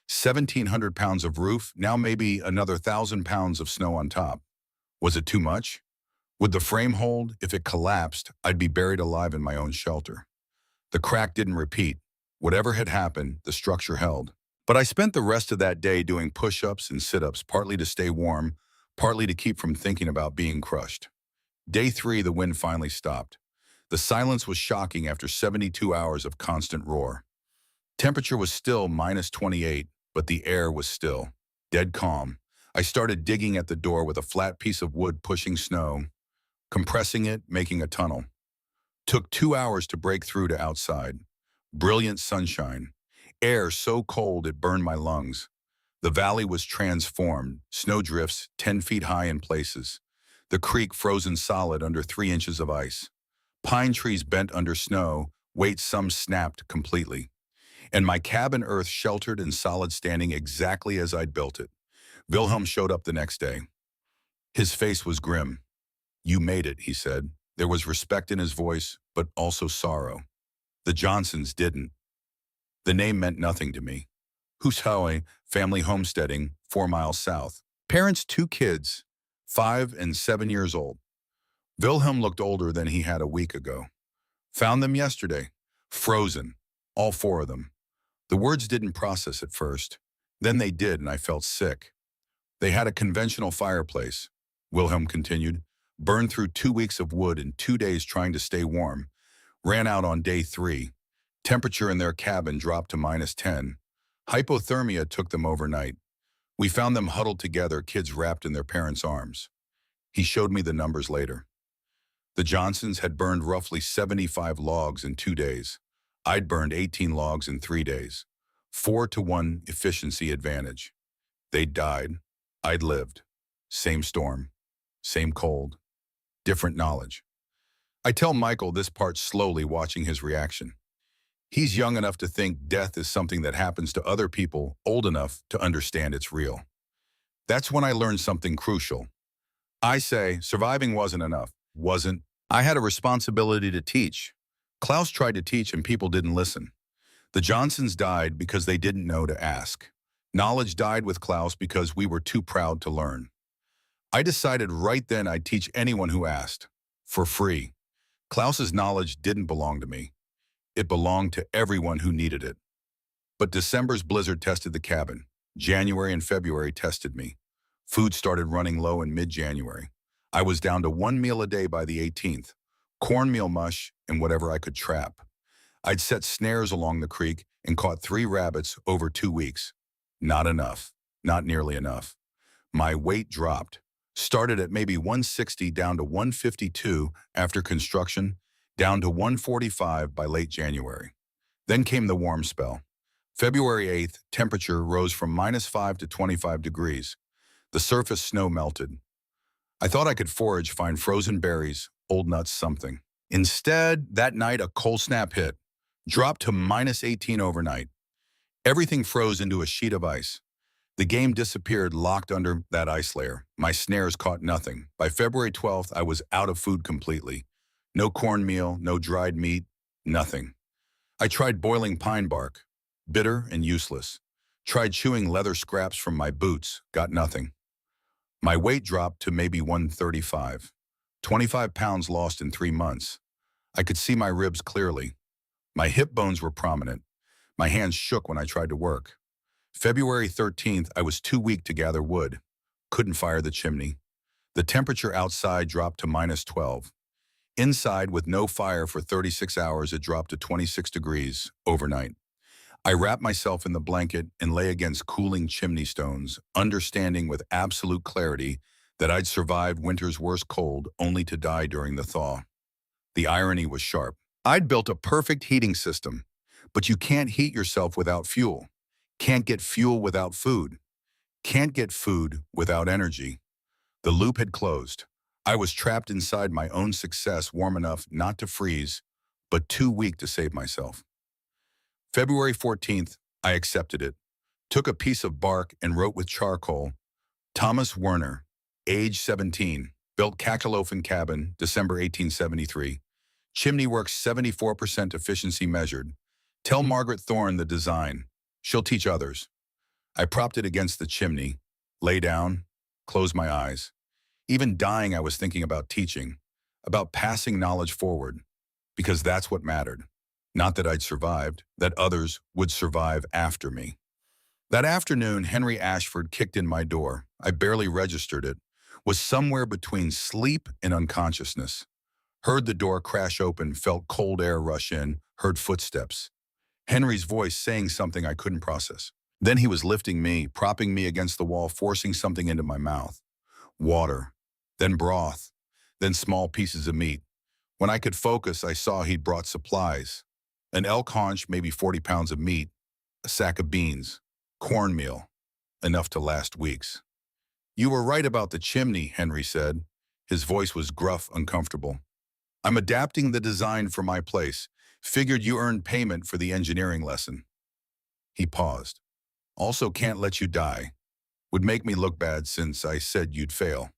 1,700 pounds of roof, now maybe another 1,000 pounds of snow on top. Was it too much? Would the frame hold? If it collapsed, I'd be buried alive in my own shelter. The crack didn't repeat. Whatever had happened, the structure held. But I spent the rest of that day doing push-ups and sit-ups, partly to stay warm, partly to keep from thinking about being crushed. Day 3, the wind finally stopped. The silence was shocking after 72 hours of constant roar. Temperature was still -28, but the air was still. Dead calm. I started digging at the door with a flat piece of wood pushing snow, compressing it, making a tunnel. Took 2 hours to break through to outside. Brilliant sunshine. Air so cold it burned my lungs. The valley was transformed, snowdrifts 10 feet high in places. The creek frozen solid under 3 inches of ice. Pine trees bent under snow, weight some snapped completely. And my cabin earth sheltered and solid standing exactly as I'd built it. Wilhelm showed up the next day. His face was grim. "You made it," he said. There was respect in his voice, but also sorrow. The Johnsons didn't. The name meant nothing to me. Hushaue, family homesteading, 4 miles south. Parents, 2 kids, 5 and 7 years old. Wilhelm looked older than he had a week ago. Found them yesterday. Frozen. All 4 of them. The words didn't process at first. Then they did, and I felt sick. They had a conventional fireplace, Wilhelm continued. Burned through 2 weeks of wood in 2 days trying to stay warm. Ran out on day 3. Temperature in their cabin dropped to -10. Hypothermia took them overnight. We found them huddled together, kids wrapped in their parents' arms. He showed me the numbers later. The Johnsons had burned roughly 75 logs in 2 days. I'd burned 18 logs in 3 days. 4-to-1 efficiency advantage. They'd died. I'd lived. Same storm. Same cold. Different knowledge. I tell Michael this part slowly, watching his reaction. He's young enough to think death is something that happens to other people, old enough to understand it's real. That's when I learned something crucial. I say, surviving wasn't enough. Wasn't. I had a responsibility to teach. Klaus tried to teach and people didn't listen. The Johnsons died because they didn't know to ask. Knowledge died with Klaus because we were too proud to learn. I decided right then I'd teach anyone who asked. For free. Klaus's knowledge didn't belong to me. It belonged to everyone who needed it. But December's blizzard tested the cabin. January and February tested me. Food started running low in mid-January. I was down to 1 meal a day by the 18th. Cornmeal mush and whatever I could trap. I'd set snares along the creek and caught 3 rabbits over 2 weeks. Not enough. Not nearly enough. My weight dropped. Started at maybe 160 down to 152 after construction, down to 145 by late January. Then came the warm spell. February 8th, temperature rose from -5 to 25 degrees. The surface snow melted. I thought I could forage, find frozen berries, old nuts, something. Instead, that night a cold snap hit. Dropped to -18 overnight. Everything froze into a sheet of ice. The game disappeared, locked under that ice layer. My snares caught nothing. By February 12th, I was out of food completely. No cornmeal, no dried meat, nothing. I tried boiling pine bark. Bitter and useless. Tried chewing leather scraps from my boots, got nothing. My weight dropped to maybe 135. 25 pounds lost in 3 months. I could see my ribs clearly. My hip bones were prominent. My hands shook when I tried to work. February 13th, I was too weak to gather wood. Couldn't fire the chimney. The temperature outside dropped to -12. Inside, with no fire for 36 hours, it dropped to 26 degrees overnight. I wrapped myself in the blanket and lay against cooling chimney stones, understanding with absolute clarity that I'd survived winter's worst cold only to die during the thaw. The irony was sharp. I'd built a perfect heating system, but you can't heat yourself without fuel. Can't get fuel without food. Can't get food without energy. The loop had closed. I was trapped inside my own success, warm enough not to freeze, but too weak to save myself. February 14th, I accepted it. Took a piece of bark and wrote with charcoal, Thomas Werner, age 17, built Kakelofen cabin, December 1873. Chimney works 74% efficiency measured. Tell Margaret Thorne the design. She'll teach others. I propped it against the chimney, lay down, closed my eyes. Even dying, I was thinking about teaching, about passing knowledge forward, because that's what mattered. Not that I'd survived, that others would survive after me. That afternoon, Henry Ashford kicked in my door. I barely registered it, was somewhere between sleep and unconsciousness. Heard the door crash open, felt cold air rush in, heard footsteps. Henry's voice saying something I couldn't process. Then he was lifting me, propping me against the wall, forcing something into my mouth. Water, then broth, then small pieces of meat. When I could focus, I saw he'd brought supplies. An elk haunch, maybe 40 pounds of meat, a sack of beans, cornmeal, enough to last weeks. "You were right about the chimney," Henry said. His voice was gruff, uncomfortable. "I'm adapting the design for my place. Figured you earned payment for the engineering lesson." He paused. "Also can't let you die. Would make me look bad since I said you'd fail."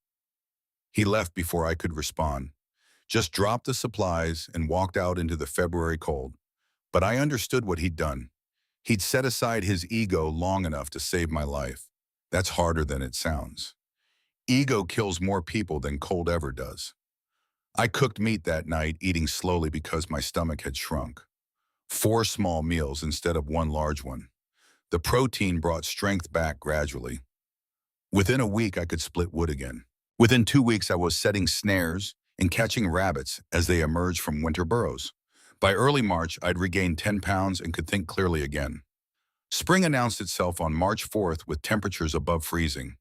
He left before I could respond. Just dropped the supplies and walked out into the February cold. But I understood what he'd done. He'd set aside his ego long enough to save my life. That's harder than it sounds. Ego kills more people than cold ever does. I cooked meat that night, eating slowly because my stomach had shrunk. 4 small meals instead of 1 large one. The protein brought strength back gradually. Within a week, I could split wood again. Within 2 weeks, I was setting snares and catching rabbits as they emerged from winter burrows. By early March, I'd regained 10 pounds and could think clearly again. Spring announced itself on March 4th with temperatures above freezing.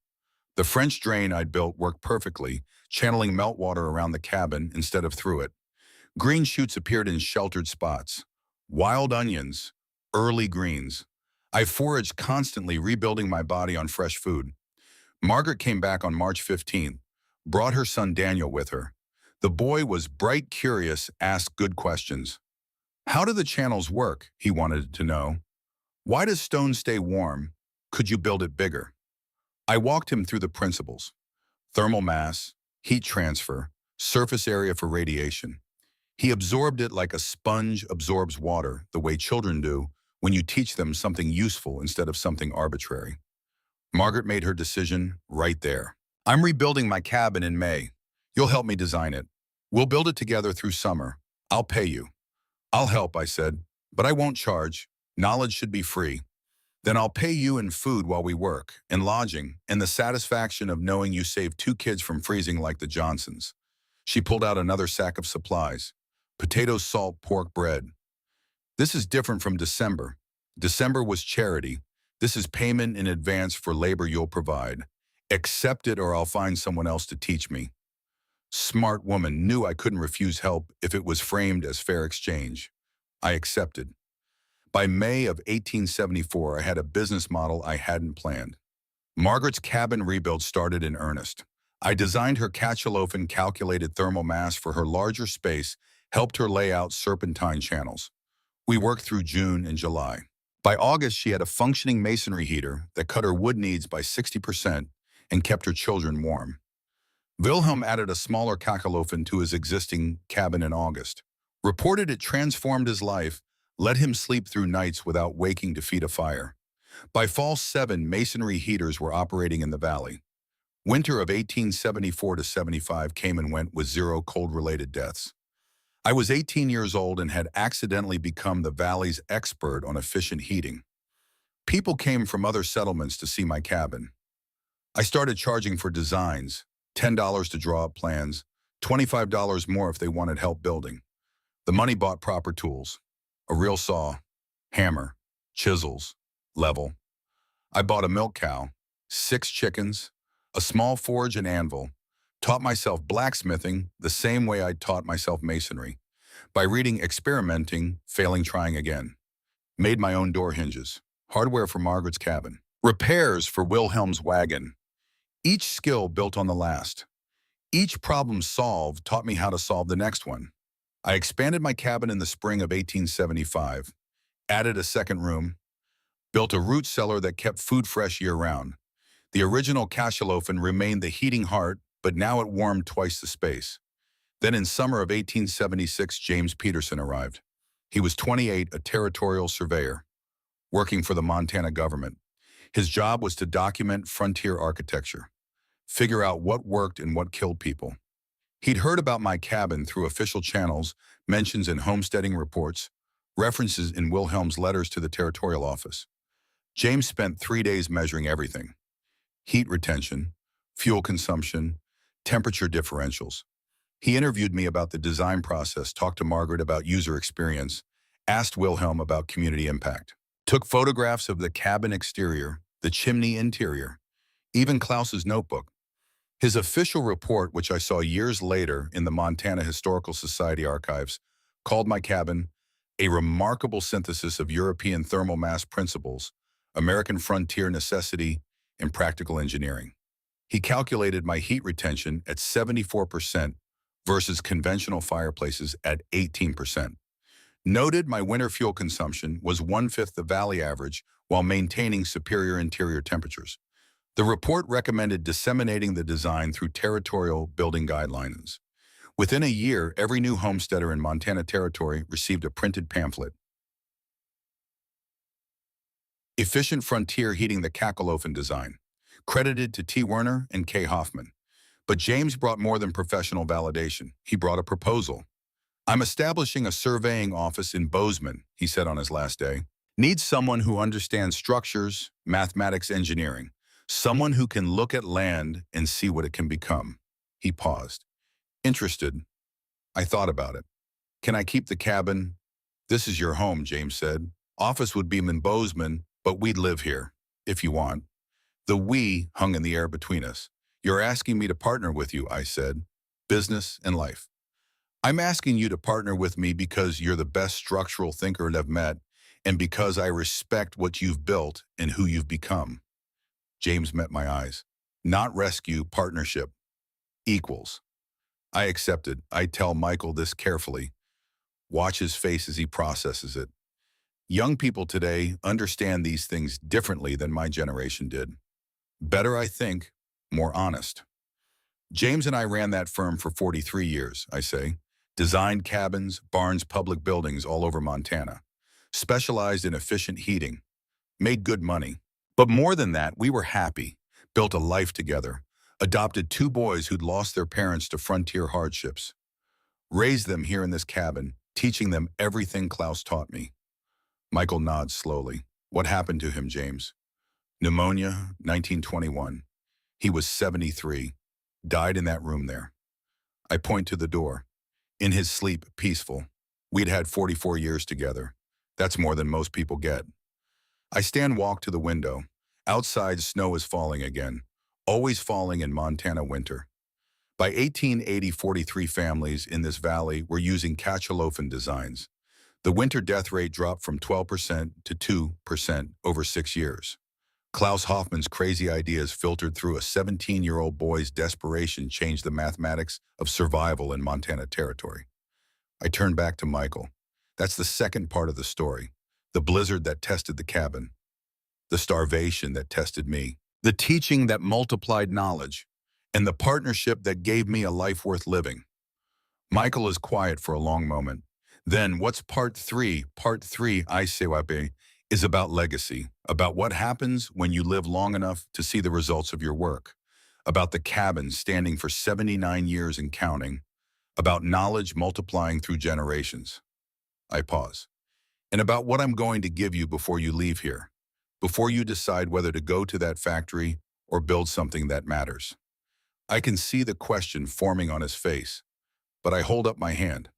The French drain I'd built worked perfectly, channeling meltwater around the cabin instead of through it. Green shoots appeared in sheltered spots. Wild onions, early greens. I foraged constantly, rebuilding my body on fresh food. Margaret came back on March 15th, brought her son Daniel with her. The boy was bright, curious, asked good questions. "How do the channels work?" he wanted to know. "Why does stone stay warm? Could you build it bigger?" I walked him through the principles: thermal mass, heat transfer, surface area for radiation. He absorbed it like a sponge absorbs water, the way children do when you teach them something useful instead of something arbitrary. Margaret made her decision right there. "I'm rebuilding my cabin in May. You'll help me design it. We'll build it together through summer. I'll pay you." "I'll help," I said, "but I won't charge. Knowledge should be free. Then I'll pay you in food while we work, and lodging, and the satisfaction of knowing you saved 2 kids from freezing like the Johnsons." She pulled out another sack of supplies: potatoes, salt, pork, bread. "This is different from December. December was charity. This is payment in advance for labor you'll provide. Accept it or I'll find someone else to teach me." Smart woman, knew I couldn't refuse help if it was framed as fair exchange. I accepted. By May of 1874, I had a business model I hadn't planned. Margaret's cabin rebuild started in earnest. I designed her cachaloaf and calculated thermal mass for her larger space, helped her lay out serpentine channels. We worked through June and July. By August, she had a functioning masonry heater that cut her wood needs by 60% and kept her children warm. Wilhelm added a smaller cachalofen to his existing cabin in August. Reported it transformed his life, let him sleep through nights without waking to feed a fire. By fall 7, masonry heaters were operating in the valley. Winter of 1874 to 75 came and went with 0 cold-related deaths. I was 18 years old and had accidentally become the valley's expert on efficient heating. People came from other settlements to see my cabin. I started charging for designs: $10 to draw up plans, $25 more if they wanted help building. The money bought proper tools: a real saw, hammer, chisels, level. I bought a milk cow, 6 chickens, a small forge and anvil, taught myself blacksmithing the same way I'd taught myself masonry, by reading, experimenting, failing, trying again. Made my own door hinges, hardware for Margaret's cabin, repairs for Wilhelm's wagon. Each skill built on the last. Each problem solved taught me how to solve the next one. I expanded my cabin in the spring of 1875, added a second room, built a root cellar that kept food fresh year-round. The original cachalofen remained the heating heart, but now it warmed twice the space. Then in summer of 1876, James Peterson arrived. He was 28, a territorial surveyor, working for the Montana government. His job was to document frontier architecture, figure out what worked and what killed people. He'd heard about my cabin through official channels, mentions in homesteading reports, references in Wilhelm's letters to the territorial office. James spent 3 days measuring everything: heat retention, fuel consumption, temperature differentials. He interviewed me about the design process, talked to Margaret about user experience, Asked Wilhelm about community impact. Took photographs of the cabin exterior, the chimney interior, even Klaus's notebook. His official report, which I saw years later in the Montana Historical Society archives, called my cabin a remarkable synthesis of European thermal mass principles, American frontier necessity, and practical engineering. He calculated my heat retention at 74% versus conventional fireplaces at 18%. Noted my winter fuel consumption was one-fifth the valley average while maintaining superior interior temperatures. The report recommended disseminating the design through territorial building guidelines. Within a year, every new homesteader in Montana Territory received a printed pamphlet. Efficient Frontier Heating the Kakelofen design, credited to T. Werner and K. Hoffman. But James brought more than professional validation. He brought a proposal. "I'm establishing a surveying office in Bozeman," he said on his last day. "Needs someone who understands structures, mathematics, engineering. Someone who can look at land and see what it can become." He paused. Interested. I thought about it. "Can I keep the cabin?" "This is your home," James said. "Office would be in Bozeman, but we'd live here, if you want." The "we" hung in the air between us. "You're asking me to partner with you," I said. "Business and life." "I'm asking you to partner with me because you're the best structural thinker I've met, and because I respect what you've built and who you've become." James met my eyes. "Not rescue, partnership. Equals." I accepted. I tell Michael this carefully. Watch his face as he processes it. Young people today understand these things differently than my generation did. Better, I think, more honest. James and I ran that firm for 43 years, I say. Designed cabins, barns, public buildings all over Montana. Specialized in efficient heating. Made good money. But more than that, we were happy. Built a life together. Adopted 2 boys who'd lost their parents to frontier hardships. Raised them here in this cabin, teaching them everything Klaus taught me. Michael nods slowly. "What happened to him, James?" "Pneumonia, 1921. He was 73. Died in that room there." I point to the door. "In his sleep, peaceful. We'd had 44 years together. That's more than most people get." I walk to the window. Outside, snow is falling again. Always falling in Montana winter. By 1880, 43 families in this valley were using Kakelofen designs. The winter death rate dropped from 12% to 2% over 6 years. Klaus Hoffman's crazy ideas filtered through a 17-year-old boy's desperation changed the mathematics of survival in Montana Territory. I turn back to Michael. That's the second part of the story. The blizzard that tested the cabin. The starvation that tested me. The teaching that multiplied knowledge. And the partnership that gave me a life worth living. Michael is quiet for a long moment. Then, what's part 3? Part 3, I say, is about legacy, about what happens when you live long enough to see the results of your work, about the cabin standing for 79 years and counting, about knowledge multiplying through generations. I pause. And about what I'm going to give you before you leave here, before you decide whether to go to that factory or build something that matters. I can see the question forming on his face, but I hold up my hand.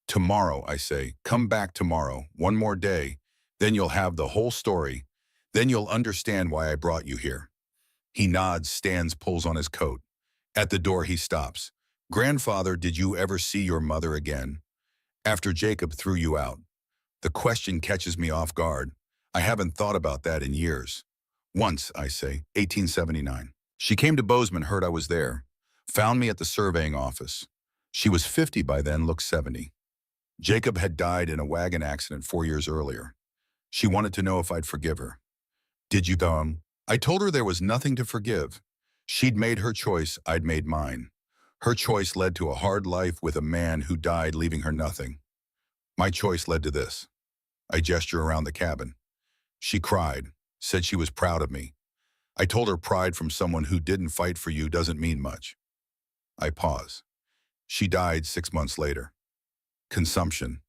"Tomorrow," I say, "come back tomorrow, one more day, then you'll have the whole story. Then you'll understand why I brought you here." He nods, stands, pulls on his coat. At the door, he stops. "Grandfather, did you ever see your mother again? After Jacob threw you out?" The question catches me off guard. I haven't thought about that in years. "Once," I say, 1879. She came to Bozeman, heard I was there. Found me at the surveying office. She was 50 by then, looked 70. Jacob had died in a wagon accident 4 years earlier. She wanted to know if I'd forgive her. "Did you, Dom?" I told her there was nothing to forgive. She'd made her choice, I'd made mine. Her choice led to a hard life with a man who died leaving her nothing. My choice led to this. I gesture around the cabin. She cried, said she was proud of me. I told her pride from someone who didn't fight for you doesn't mean much. I pause. She died 6 months later. Consumption.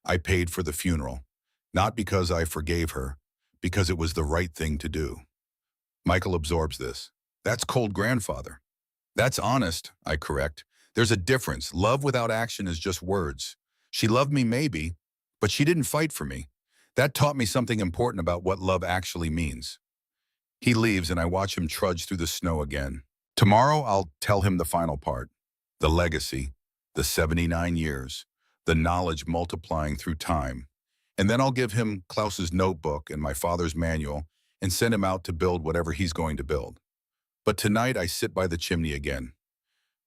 I paid for the funeral, not because I forgave her, because it was the right thing to do. Michael absorbs this. That's cold, grandfather. That's honest, I correct. There's a difference. Love without action is just words. She loved me maybe, But she didn't fight for me. That taught me something important about what love actually means. He leaves and I watch him trudge through the snow again. Tomorrow I'll tell him the final part. The legacy, the 79 years, the knowledge multiplying through time. And then I'll give him Klaus's notebook and my father's manual and send him out to build whatever he's going to build. But tonight I sit by the chimney again.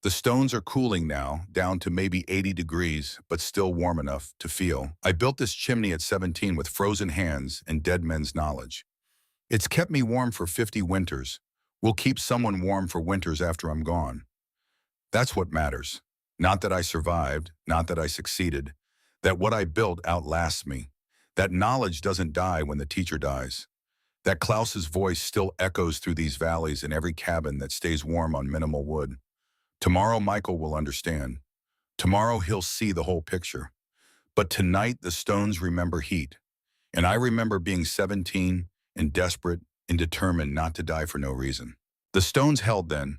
The stones are cooling now, down to maybe 80 degrees, but still warm enough to feel. I built this chimney at 17 with frozen hands and dead men's knowledge. It's kept me warm for 50 winters. Will keep someone warm for winters after I'm gone. That's what matters. Not that I survived, not that I succeeded, that what I built outlasts me. That knowledge doesn't die when the teacher dies. That Klaus's voice still echoes through these valleys in every cabin that stays warm on minimal wood. Tomorrow Michael will understand. Tomorrow he'll see the whole picture. But tonight the stones remember heat. And I remember being 17 and desperate and determined not to die for no reason. The stones held then.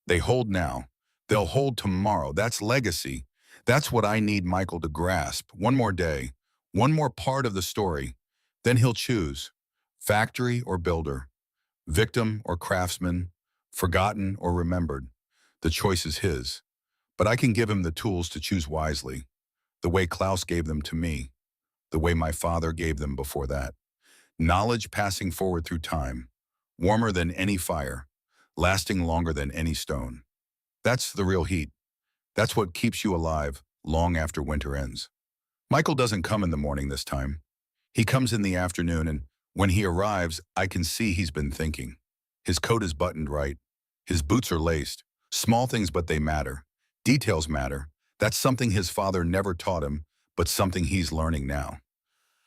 They hold now. They'll hold tomorrow. That's legacy. That's what I need Michael to grasp. One more day. One more part of the story. Then he'll choose. Factory or builder. Victim or craftsman. Forgotten or remembered. The choice is his. But I can give him the tools to choose wisely. The way Klaus gave them to me. The way my father gave them before that. Knowledge passing forward through time. Warmer than any fire. Lasting longer than any stone. That's the real heat. That's what keeps you alive long after winter ends. Michael doesn't come in the morning this time. He comes in the afternoon, and when he arrives, I can see he's been thinking. His coat is buttoned right. His boots are laced. Small things, but they matter. Details matter. That's something his father never taught him, but something he's learning now.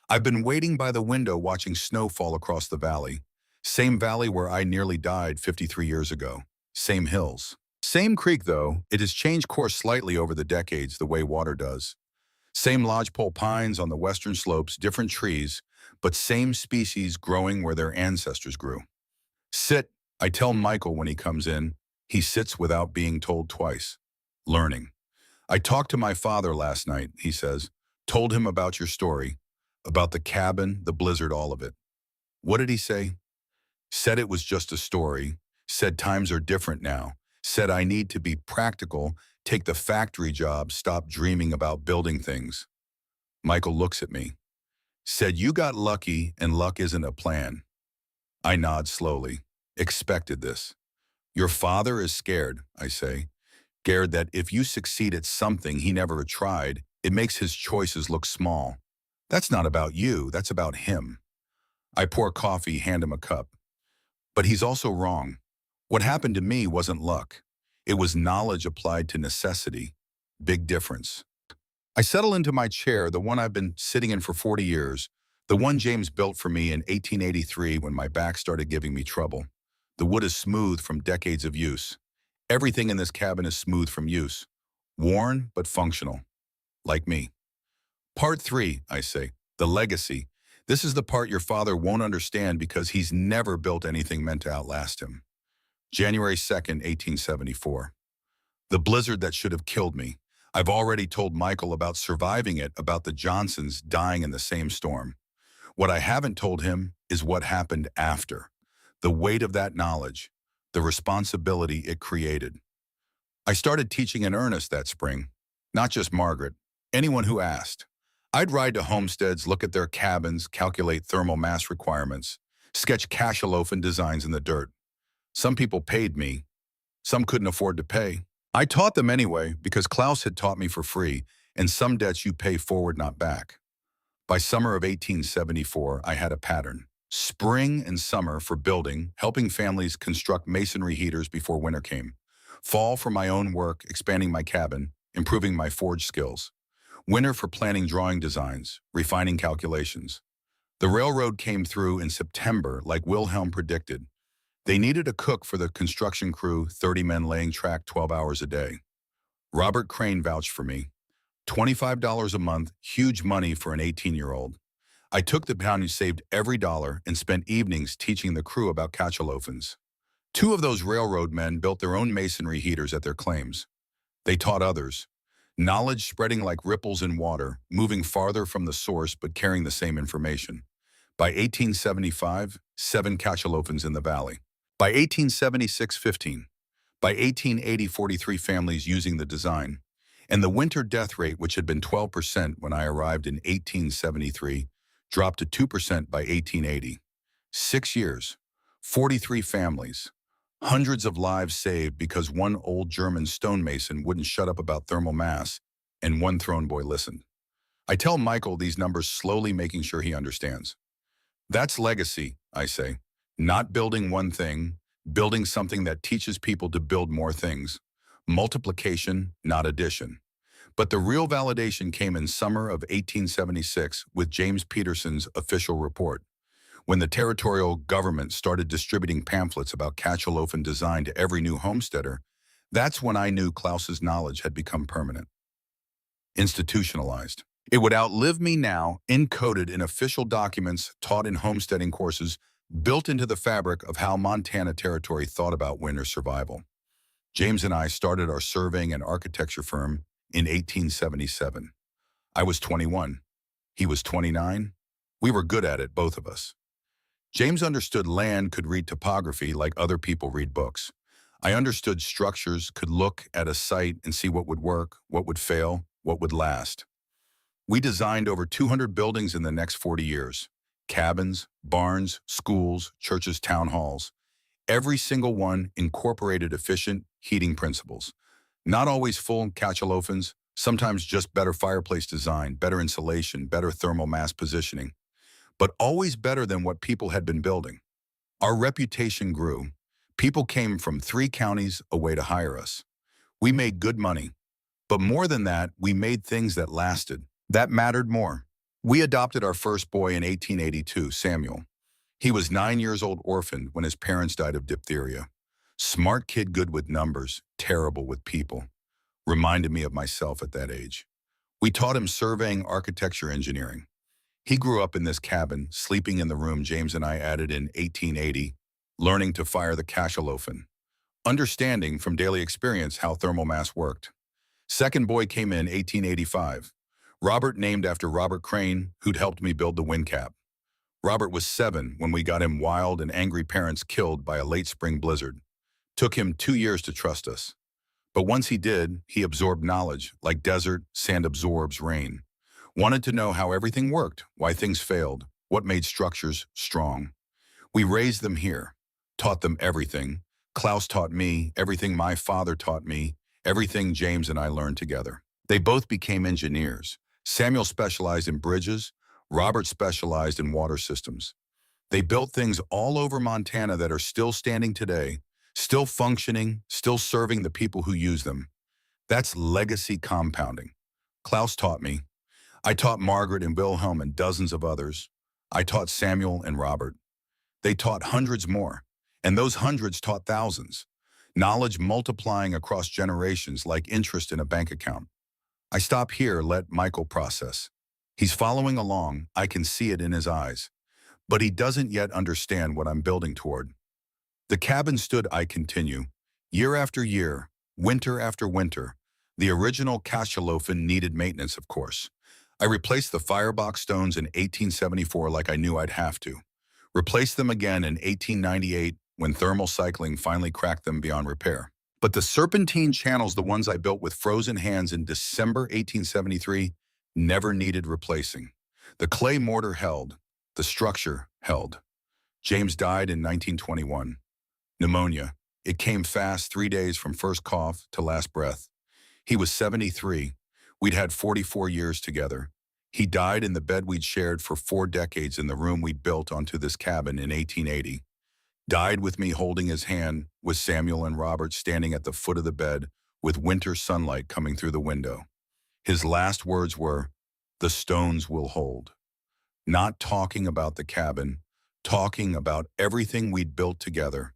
I've been waiting by the window watching snow fall across the valley. Same valley where I nearly died 53 years ago. Same hills. Same creek, though. It has changed course slightly over the decades, the way water does. Same lodgepole pines on the western slopes, different trees, but same species growing where their ancestors grew. Sit, I tell Michael when he comes in. He sits without being told twice. Learning. I talked to my father last night, he says. Told him about your story. About the cabin, the blizzard, all of it. What did he say? Said it was just a story. Said times are different now. Said I need to be practical, take the factory job, stop dreaming about building things. Michael looks at me. Said you got lucky and luck isn't a plan. I nod slowly. Expected this. Your father is scared, I say. Scared that if you succeed at something he never tried, it makes his choices look small. That's not about you, that's about him. I pour coffee, hand him a cup. But he's also wrong. What happened to me wasn't luck. It was knowledge applied to necessity. Big difference. I settle into my chair, the one I've been sitting in for 40 years, the one James built for me in 1883 when my back started giving me trouble. The wood is smooth from decades of use. Everything in this cabin is smooth from use. Worn, but functional. Like me. Part 3, I say, the legacy. This is the part your father won't understand because he's never built anything meant to outlast him. January 2nd, 1874. The blizzard that should have killed me. I've already told Michael about surviving it, about the Johnsons dying in the same storm. What I haven't told him is what happened after. The weight of that knowledge, the responsibility it created. I started teaching in earnest that spring. Not just Margaret, anyone who asked. I'd ride to homesteads, look at their cabins, calculate thermal mass requirements, sketch cachalofen designs in the dirt. Some people paid me. Some couldn't afford to pay. I taught them anyway because Klaus had taught me for free, and some debts you pay forward, not back. By summer of 1874, I had a pattern. Spring and summer for building, helping families construct masonry heaters before winter came. Fall for my own work, expanding my cabin, improving my forge skills. Winter for planning drawing designs, refining calculations. The railroad came through in September like Wilhelm predicted. They needed a cook for the construction crew, 30 men laying track 12 hours a day. Robert Crane vouched for me. $25 a month, huge money for an 18-year-old. I took the pound and saved every dollar and spent evenings teaching the crew about cachalofens. 2 of those railroad men built their own masonry heaters at their claims. They taught others. Knowledge spreading like ripples in water, moving farther from the source but carrying the same information. By 1875, 7 cachalofins in the valley. By 1876, 15. By 1880, 43 families using the design. And the winter death rate, which had been 12% when I arrived in 1873, dropped to 2% by 1880. 6 years, 43 families, hundreds of lives saved because one old German stonemason wouldn't shut up about thermal mass, and one throne boy listened. I tell Michael these numbers slowly, making sure he understands. That's legacy, I say. Not building one thing, building something that teaches people to build more things. Multiplication, not addition. But the real validation came in summer of 1876 with James Peterson's official report, when the territorial government started distributing pamphlets about cachalofin design to every new homesteader. That's when I knew Klaus's knowledge had become permanent, institutionalized. It would outlive me now, encoded in official documents taught in homesteading courses, built into the fabric of how Montana Territory thought about winter survival. James and I started our surveying and architecture firm in 1877. I was 21. He was 29. We were good at it, both of us. James understood land, could read topography like other people read books. I understood structures, could look at a site and see what would work, what would fail, what would last. We designed over 200 buildings in the next 40 years. Cabins, barns, schools, churches, town halls. Every single one incorporated efficient heating principles. Not always full cachalofins, sometimes just better fireplace design, better insulation, better thermal mass positioning, but always better than what people had been building. Our reputation grew. People came from 3 counties away to hire us. We made good money, but more than that, we made things that lasted. That mattered more. We adopted our first boy in 1882, Samuel. He was 9 years old, orphaned when his parents died of diphtheria. Smart kid, good with numbers, terrible with people. Reminded me of myself at that age. We taught him surveying, architecture, engineering. He grew up in this cabin, sleeping in the room James and I added in 1880, learning to fire the cachalofin, understanding from daily experience how thermal mass worked. Second boy came in 1885. Robert, named after Robert Crane, who'd helped me build the wind cap. Robert was 7 when we got him wild and angry parents killed by a late spring blizzard. Took him 2 years to trust us. But once he did, he absorbed knowledge, like desert, sand absorbs rain. Wanted to know how everything worked, why things failed, what made structures strong. We raised them here, taught them everything. Klaus taught me everything my father taught me, everything James and I learned together. They both became engineers. Samuel specialized in bridges, Robert specialized in water systems. They built things all over Montana that are still standing today, still functioning, still serving the people who use them. That's legacy compounding. Klaus taught me. I taught Margaret and Wilhelm and dozens of others. I taught Samuel and Robert. They taught hundreds more, and those hundreds taught thousands. Knowledge multiplying across generations like interest in a bank account. I stop here, let Michael process. He's following along, I can see it in his eyes. But he doesn't yet understand what I'm building toward. The cabin stood, I continue. Year after year, winter after winter. The original cachalofin needed maintenance, of course. I replaced the firebox stones in 1874 like I knew I'd have to. Replaced them again in 1898 when thermal cycling finally cracked them beyond repair. But the serpentine channels, the ones I built with frozen hands in December 1873, never needed replacing. The clay mortar held. The structure held. James died in 1921. Pneumonia. It came fast, 3 days from first cough to last breath. He was 73. We'd had 44 years together. He died in the bed we'd shared for 4 decades in the room we'd built onto this cabin in 1880. Died with me holding his hand, with Samuel and Robert standing at the foot of the bed with winter sunlight coming through the window. His last words were, "The stones will hold." Not talking about the cabin, talking about everything we'd built together.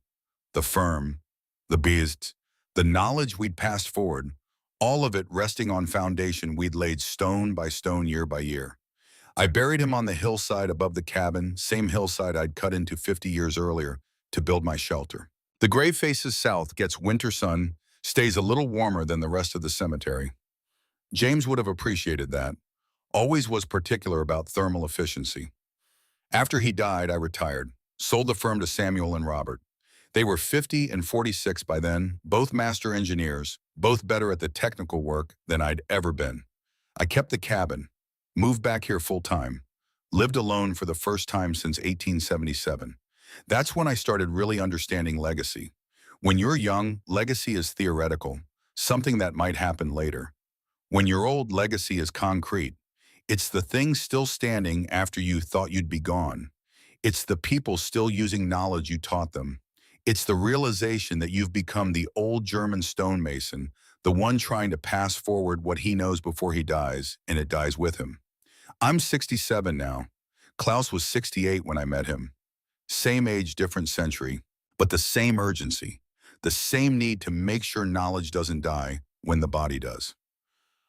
The firm, the beasts, the knowledge we'd passed forward, all of it resting on foundation we'd laid stone by stone year by year. I buried him on the hillside above the cabin, same hillside I'd cut into 50 years earlier to build my shelter. The grave faces south, gets winter sun, stays a little warmer than the rest of the cemetery. James would have appreciated that. Always was particular about thermal efficiency. After he died, I retired, sold the firm to Samuel and Robert. They were 50 and 46 by then, both master engineers, both better at the technical work than I'd ever been. I kept the cabin, moved back here full-time, lived alone for the first time since 1877. That's when I started really understanding legacy. When you're young, legacy is theoretical, something that might happen later. When you're old, legacy is concrete. It's the things still standing after you thought you'd be gone. It's the people still using knowledge you taught them. It's the realization that you've become the old German stonemason, the one trying to pass forward what he knows before he dies, and it dies with him. I'm 67 now. Klaus was 68 when I met him. Same age, different century, but the same urgency, the same need to make sure knowledge doesn't die when the body does.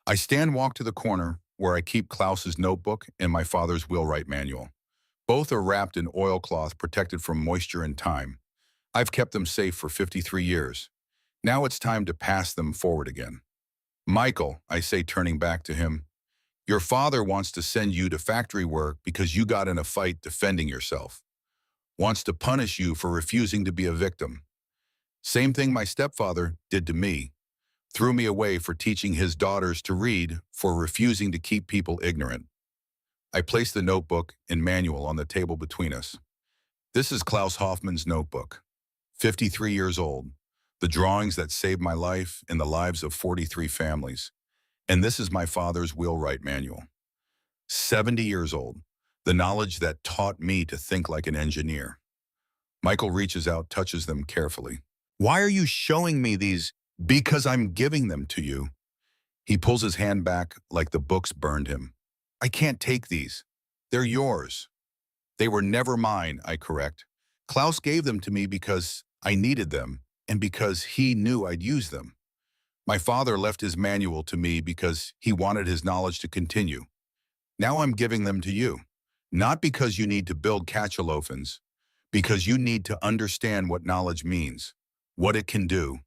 I walk to the corner where I keep Klaus's notebook and my father's wheelwright manual. Both are wrapped in oilcloth protected from moisture and time. I've kept them safe for 53 years. Now it's time to pass them forward again. Michael, I say turning back to him, your father wants to send you to factory work because you got in a fight defending yourself. Wants to punish you for refusing to be a victim. Same thing my stepfather did to me. Threw me away for teaching his daughters to read for refusing to keep people ignorant. I place the notebook and manual on the table between us. This is Klaus Hoffmann's notebook, 53 years old, the drawings that saved my life and the lives of 43 families. And this is my father's wheelwright manual, 70 years old, the knowledge that taught me to think like an engineer. Michael reaches out, touches them carefully. Why are you showing me these? Because I'm giving them to you. He pulls his hand back like the books burned him. I can't take these. They're yours. They were never mine, I correct. Klaus gave them to me because I needed them and because he knew I'd use them. My father left his manual to me because he wanted his knowledge to continue. Now I'm giving them to you, not because you need to build catchalofens, because you need to understand what knowledge means, what it can do,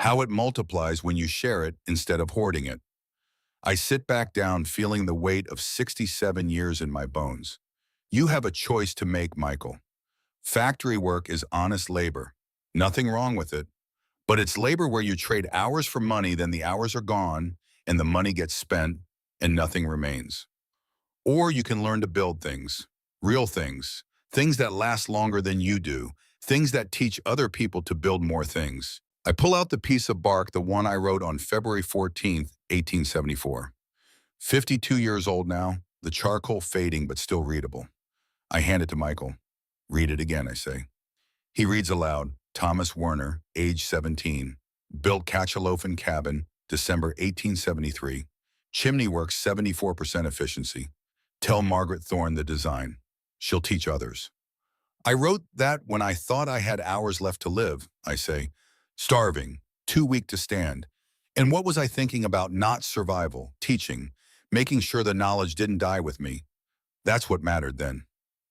how it multiplies when you share it instead of hoarding it. I sit back down feeling the weight of 67 years in my bones. You have a choice to make, Michael. Factory work is honest labor. Nothing wrong with it. But it's labor where you trade hours for money, then the hours are gone, and the money gets spent, and nothing remains. Or you can learn to build things, real things, things that last longer than you do, things that teach other people to build more things. I pull out the piece of bark, the one I wrote on February 14th, 1874. 52 years old now, the charcoal fading but still readable. I hand it to Michael. Read it again, I say. He reads aloud, Thomas Werner, age 17, built Catchalofen cabin, December 1873. Chimney works 74% efficiency. Tell Margaret Thorne the design. She'll teach others. I wrote that when I thought I had hours left to live, I say. Starving, too weak to stand. And what was I thinking about? Not survival, teaching, making sure the knowledge didn't die with me. That's what mattered then.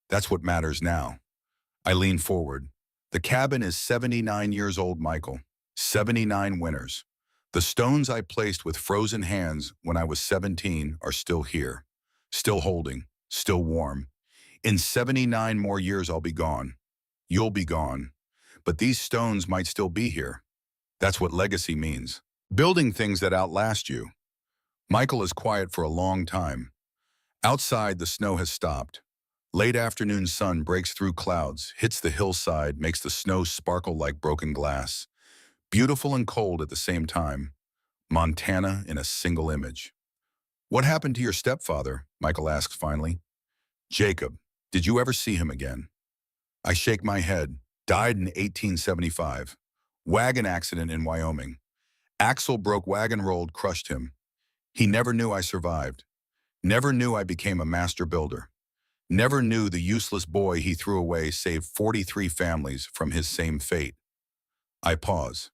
That's what matters now. I lean forward. The cabin is 79 years old, Michael. 79 winters. The stones I placed with frozen hands when I was 17 are still here. Still holding. Still warm. In 79 more years, I'll be gone. You'll be gone. But these stones might still be here. That's what legacy means. Building things that outlast you. Michael is quiet for a long time. Outside, the snow has stopped. Late afternoon sun breaks through clouds, hits the hillside, makes the snow sparkle like broken glass. Beautiful and cold at the same time. Montana in a single image. What happened to your stepfather? Michael asks finally. Jacob, did you ever see him again? I shake my head. Died in 1875. Wagon accident in Wyoming. Axle broke, wagon rolled, crushed him. He never knew I survived. Never knew I became a master builder. Never knew the useless boy he threw away saved 43 families from his same fate. I pause.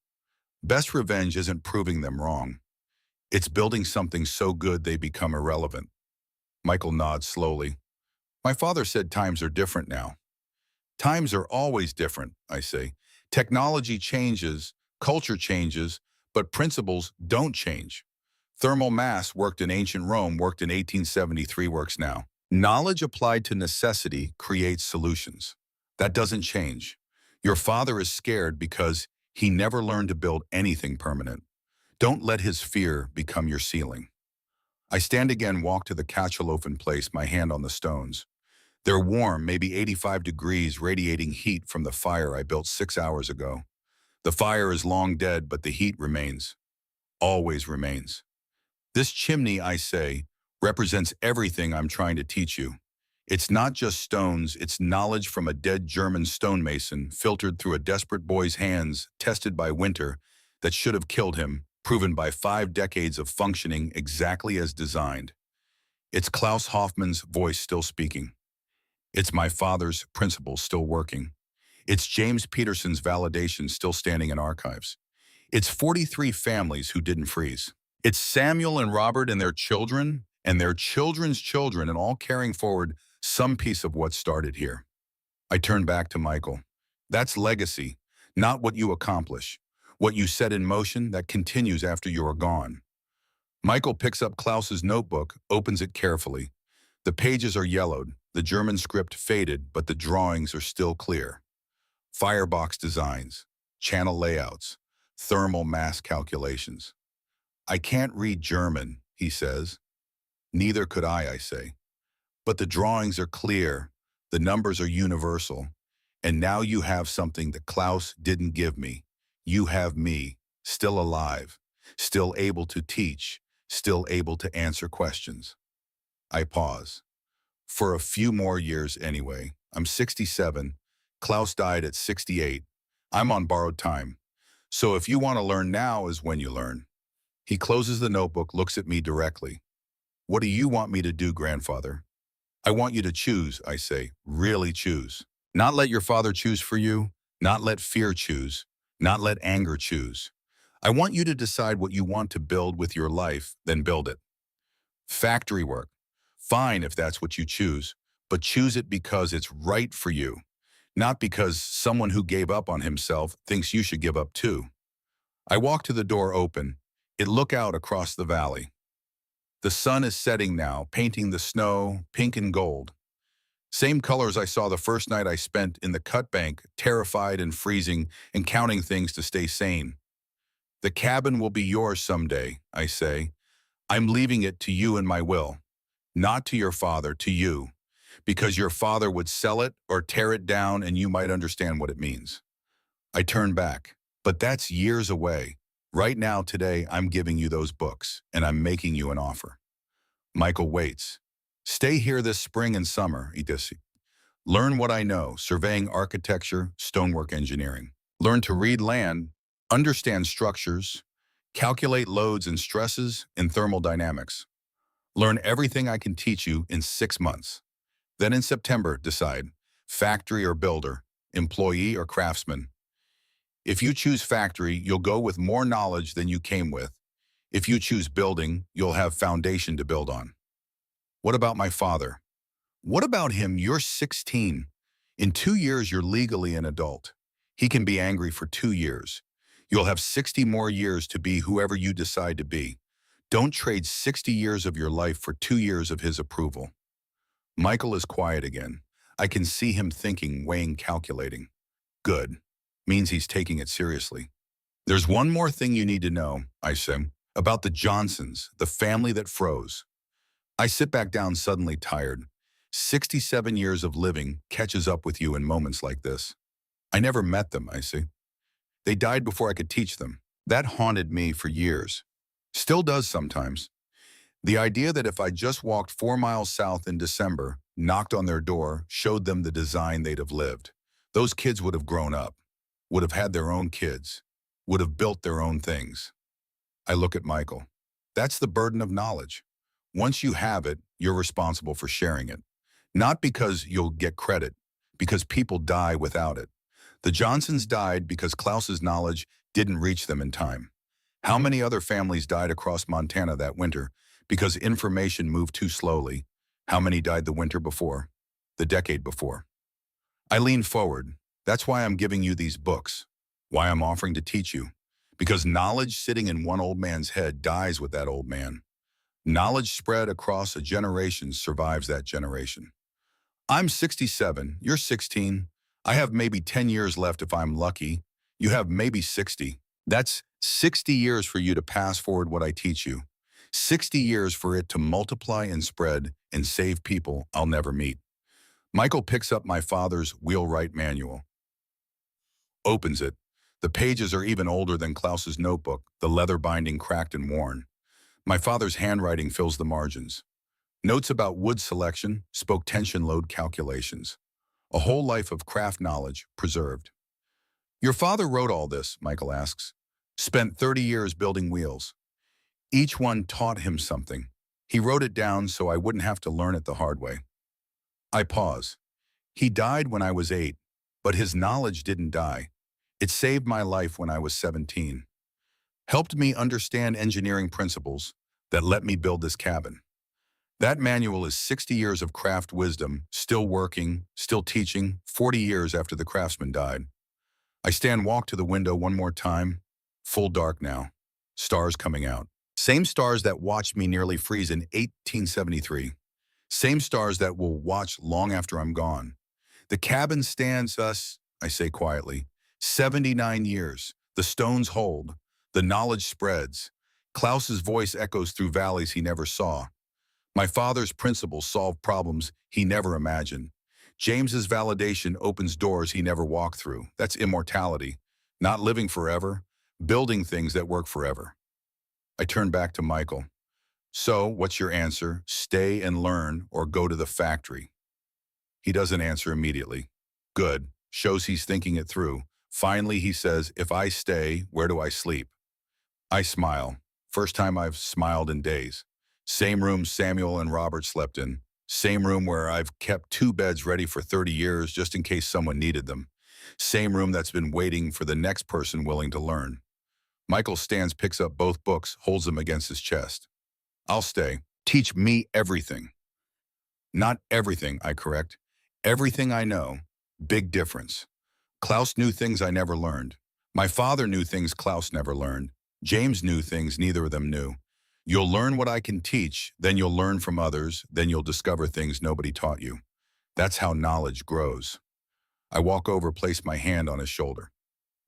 Best revenge isn't proving them wrong. It's building something so good they become irrelevant. Michael nods slowly. My father said times are different now. Times are always different, I say. Technology changes, culture changes, but principles don't change. Thermal mass worked in ancient Rome, worked in 1873, works now. Knowledge applied to necessity creates solutions. That doesn't change. Your father is scared because he never learned to build anything permanent. Don't let his fear become your ceiling. I stand again, walk to the cachaloaf and place my hand on the stones. They're warm, maybe 85 degrees, radiating heat from the fire I built 6 hours ago. The fire is long dead, but the heat remains. Always remains. This chimney, I say, represents everything I'm trying to teach you. It's not just stones, it's knowledge from a dead German stonemason, filtered through a desperate boy's hands, tested by winter, that should have killed him, proven by 5 decades of functioning exactly as designed. It's Klaus Hoffmann's voice still speaking. It's my father's principles still working. It's James Peterson's validation still standing in archives. It's 43 families who didn't freeze. It's Samuel and Robert and their children and their children's children, and all carrying forward some piece of what started here. I turn back to Michael. That's legacy, not what you accomplish. What you set in motion that continues after you are gone. Michael picks up Klaus's notebook, opens it carefully. The pages are yellowed, the German script faded, but the drawings are still clear. Firebox designs, channel layouts, thermal mass calculations. I can't read German, he says. Neither could I say. But the drawings are clear, the numbers are universal, and now you have something that Klaus didn't give me. You have me, still alive, still able to teach, still able to answer questions. I pause. For a few more years anyway. I'm 67. Klaus died at 68. I'm on borrowed time. So if you want to learn, now is when you learn. He closes the notebook, looks at me directly. What do you want me to do, grandfather? I want you to choose, I say, really choose. Not let your father choose for you, not let fear choose, not let anger choose. I want you to decide what you want to build with your life, then build it. Factory work. Fine if that's what you choose, but choose it because it's right for you, not because someone who gave up on himself thinks you should give up too. I walk to the door open. It look out across the valley. The sun is setting now, painting the snow pink and gold. Same colors I saw the first night I spent in the cut bank, terrified and freezing and counting things to stay sane. The cabin will be yours someday, I say. I'm leaving it to you in my will. Not to your father, to you, because your father would sell it or tear it down and you might understand what it means. I turn back, but that's years away. Right now, today, I'm giving you those books, and I'm making you an offer. Michael waits. Stay here this spring and summer, Idisi. Learn what I know, surveying, architecture, stonework engineering. Learn to read land, understand structures, calculate loads and stresses in thermodynamics. Learn everything I can teach you in 6 months. Then in September, decide, factory or builder, employee or craftsman. If you choose factory, you'll go with more knowledge than you came with. If you choose building, you'll have foundation to build on. What about my father? What about him? You're 16. In 2 years, you're legally an adult. He can be angry for 2 years. You'll have 60 more years to be whoever you decide to be. Don't trade 60 years of your life for 2 years of his approval. Michael is quiet again. I can see him thinking, weighing, calculating. Good. Means he's taking it seriously. There's one more thing you need to know, I say, about the Johnsons, the family that froze. I sit back down, suddenly tired. 67 years of living catches up with you in moments like this. I never met them, I say. They died before I could teach them. That haunted me for years. Still does sometimes. The idea that if I just walked 4 miles south in December, knocked on their door, showed them the design they'd have lived, those kids would have grown up, would have had their own kids, would have built their own things. I look at Michael. That's the burden of knowledge. Once you have it, you're responsible for sharing it. Not because you'll get credit, because people die without it. The Johnsons died because Klaus's knowledge didn't reach them in time. How many other families died across Montana that winter because information moved too slowly? How many died the winter before, the decade before? I lean forward. That's why I'm giving you these books, why I'm offering to teach you. Because knowledge sitting in one old man's head dies with that old man. Knowledge spread across a generation survives that generation. I'm 67, you're 16. I have maybe 10 years left if I'm lucky. You have maybe 60. That's 60 years for you to pass forward what I teach you. 60 years for it to multiply and spread and save people I'll never meet. Michael picks up my father's wheelwright manual, opens it. The pages are even older than Klaus's notebook, the leather binding cracked and worn. My father's handwriting fills the margins. Notes about wood selection, spoke tension load calculations. A whole life of craft knowledge preserved. Your father wrote all this, Michael asks. Spent 30 years building wheels. Each one taught him something. He wrote it down so I wouldn't have to learn it the hard way. I pause. He died when I was 8, but his knowledge didn't die. It saved my life when I was 17. Helped me understand engineering principles that let me build this cabin. That manual is 60 years of craft wisdom, still working, still teaching, 40 years after the craftsman died. I walk to the window one more time. Full dark now. Stars coming out. Same stars that watched me nearly freeze in 1873. Same stars that will watch long after I'm gone. The cabin stands us, I say quietly, 79 years. The stones hold. The knowledge spreads. Klaus's voice echoes through valleys he never saw. My father's principles solve problems he never imagined. James's validation opens doors he never walked through. That's immortality. Not living forever, building things that work forever. I turn back to Michael. So, what's your answer? Stay and learn or go to the factory? He doesn't answer immediately. Good. Shows he's thinking it through. Finally, he says, if I stay, where do I sleep? I smile. First time I've smiled in days. Same room Samuel and Robert slept in. Same room where I've kept 2 beds ready for 30 years just in case someone needed them. Same room that's been waiting for the next person willing to learn. Michael stands, picks up both books, holds them against his chest. I'll stay. Teach me everything. Not everything, I correct. Everything I know. Big difference. Klaus knew things I never learned. My father knew things Klaus never learned. James knew things neither of them knew. You'll learn what I can teach, then you'll learn from others, then you'll discover things nobody taught you. That's how knowledge grows. I walk over, place my hand on his shoulder.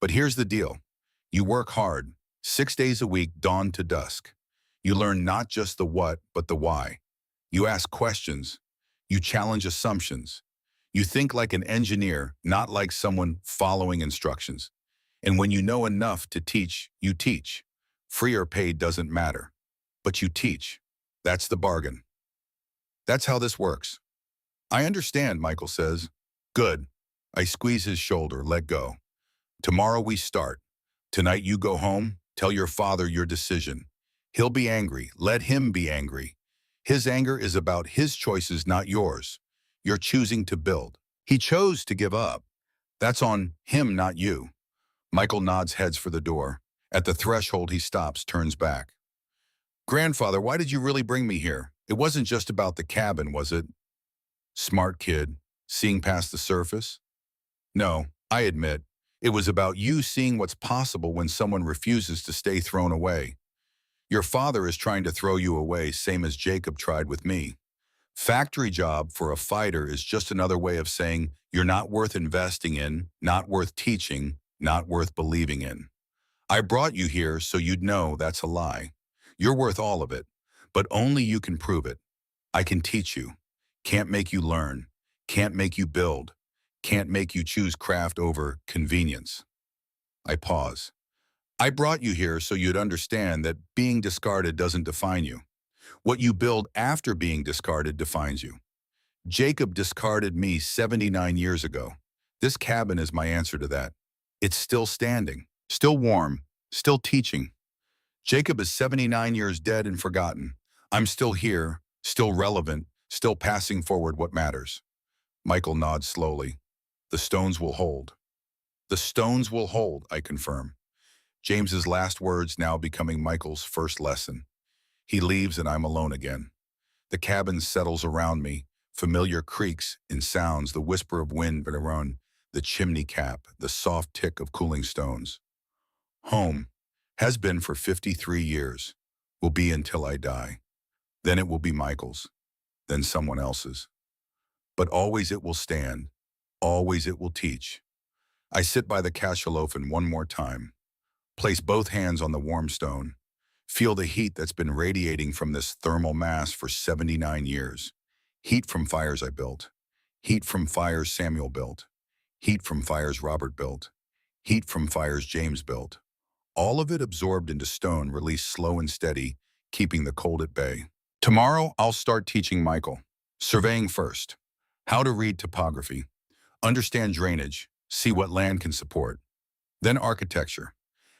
But here's the deal. You work hard, 6 days a week, dawn to dusk. You learn not just the what, but the why. You ask questions. You challenge assumptions. You think like an engineer, not like someone following instructions. And when you know enough to teach, you teach. Free or paid doesn't matter. But you teach. That's the bargain. That's how this works. I understand, Michael says. Good. I squeeze his shoulder, let go. Tomorrow we start. Tonight you go home, tell your father your decision. He'll be angry. Let him be angry. His anger is about his choices, not yours. You're choosing to build. He chose to give up. That's on him, not you. Michael nods heads for the door. At the threshold, he stops, turns back. Grandfather, why did you really bring me here? It wasn't just about the cabin, was it? Smart kid, seeing past the surface? No, I admit, it was about you seeing what's possible when someone refuses to stay thrown away. Your father is trying to throw you away, same as Jacob tried with me. Factory job for a fighter is just another way of saying you're not worth investing in, not worth teaching, not worth believing in. I brought you here so you'd know that's a lie. You're worth all of it, but only you can prove it. I can teach you. Can't make you learn. Can't make you build. Can't make you choose craft over convenience. I pause. I brought you here so you'd understand that being discarded doesn't define you. What you build after being discarded defines you. Jacob discarded me 79 years ago. This cabin is my answer to that. It's still standing, still warm, still teaching. Jacob is 79 years dead and forgotten. I'm still here, still relevant, still passing forward what matters. Michael nods slowly. The stones will hold. The stones will hold, I confirm. James's last words now becoming Michael's first lesson. He leaves and I'm alone again. The cabin settles around me, familiar creaks and sounds, the whisper of wind around the chimney cap, the soft tick of cooling stones. Home. Has been for 53 years, will be until I die. Then it will be Michael's, then someone else's. But always it will stand, always it will teach. I sit by the cachalofen one more time, place both hands on the warm stone, feel the heat that's been radiating from this thermal mass for 79 years. Heat from fires I built, heat from fires Samuel built, heat from fires Robert built, heat from fires James built. All of it absorbed into stone, released slow and steady, keeping the cold at bay. Tomorrow, I'll start teaching Michael. Surveying first. How to read topography. Understand drainage. See what land can support. Then architecture.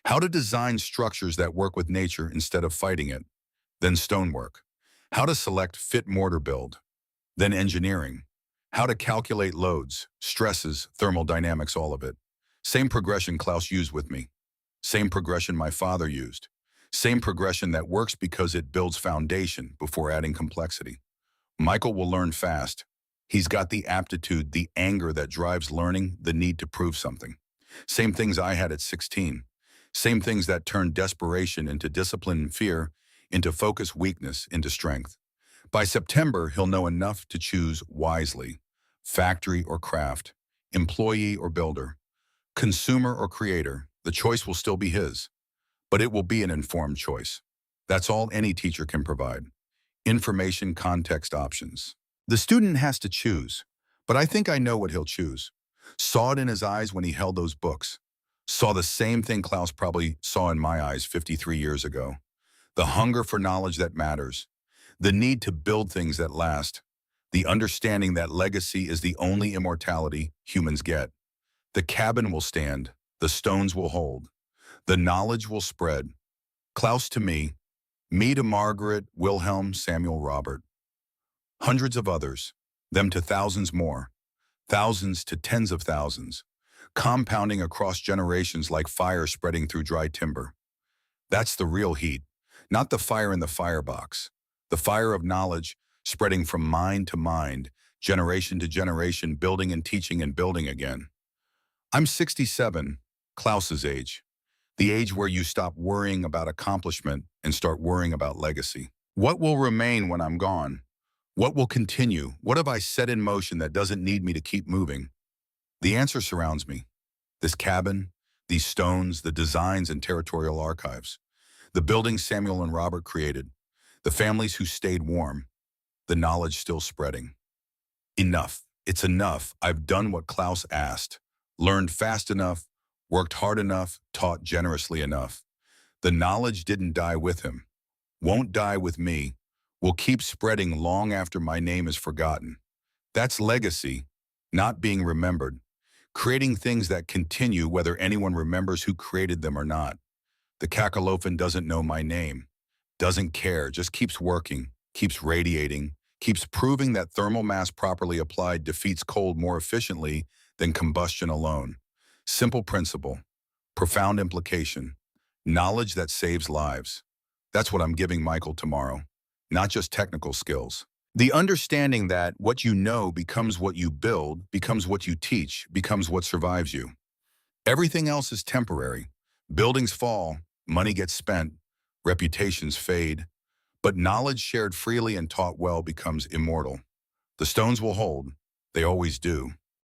How to design structures that work with nature instead of fighting it. Then stonework. How to select fit mortar build. Then engineering. How to calculate loads, stresses, thermal dynamics, all of it. Same progression Klaus used with me. Same progression my father used. Same progression that works because it builds foundation before adding complexity. Michael will learn fast. He's got the aptitude, the anger that drives learning, the need to prove something. Same things I had at 16. Same things that turned desperation into discipline and fear, into focus, weakness, into strength. By September, he'll know enough to choose wisely. Factory or craft, employee or builder, consumer or creator. The choice will still be his, but it will be an informed choice. That's all any teacher can provide. Information, context, options. The student has to choose, but I think I know what he'll choose. Saw it in his eyes when he held those books. Saw the same thing Klaus probably saw in my eyes 53 years ago. The hunger for knowledge that matters. The need to build things that last. The understanding that legacy is the only immortality humans get. The cabin will stand. The stones will hold. The knowledge will spread. Klaus to me to Margaret, Wilhelm, Samuel, Robert. Hundreds of others, them to thousands more, thousands to tens of thousands, compounding across generations like fire spreading through dry timber. That's the real heat, not the fire in the firebox. The fire of knowledge spreading from mind to mind, generation to generation, building and teaching and building again. I'm 67, Klaus's age. The age where you stop worrying about accomplishment and start worrying about legacy. What will remain when I'm gone? What will continue? What have I set in motion that doesn't need me to keep moving? The answer surrounds me. This cabin, these stones, the designs and territorial archives, the buildings Samuel and Robert created, the families who stayed warm, the knowledge still spreading. Enough. It's enough. I've done what Klaus asked, learned fast enough, worked hard enough, taught generously enough. The knowledge didn't die with him, won't die with me, will keep spreading long after my name is forgotten. That's legacy, not being remembered. Creating things that continue whether anyone remembers who created them or not. The Cacolophon doesn't know my name, doesn't care, just keeps working, keeps radiating, keeps proving that thermal mass properly applied defeats cold more efficiently than combustion alone. Simple principle, profound implication, knowledge that saves lives. That's what I'm giving Michael tomorrow, not just technical skills. The understanding that what you know becomes what you build, becomes what you teach, becomes what survives you. Everything else is temporary. Buildings fall, money gets spent, reputations fade, but knowledge shared freely and taught well becomes immortal. The stones will hold, they always do.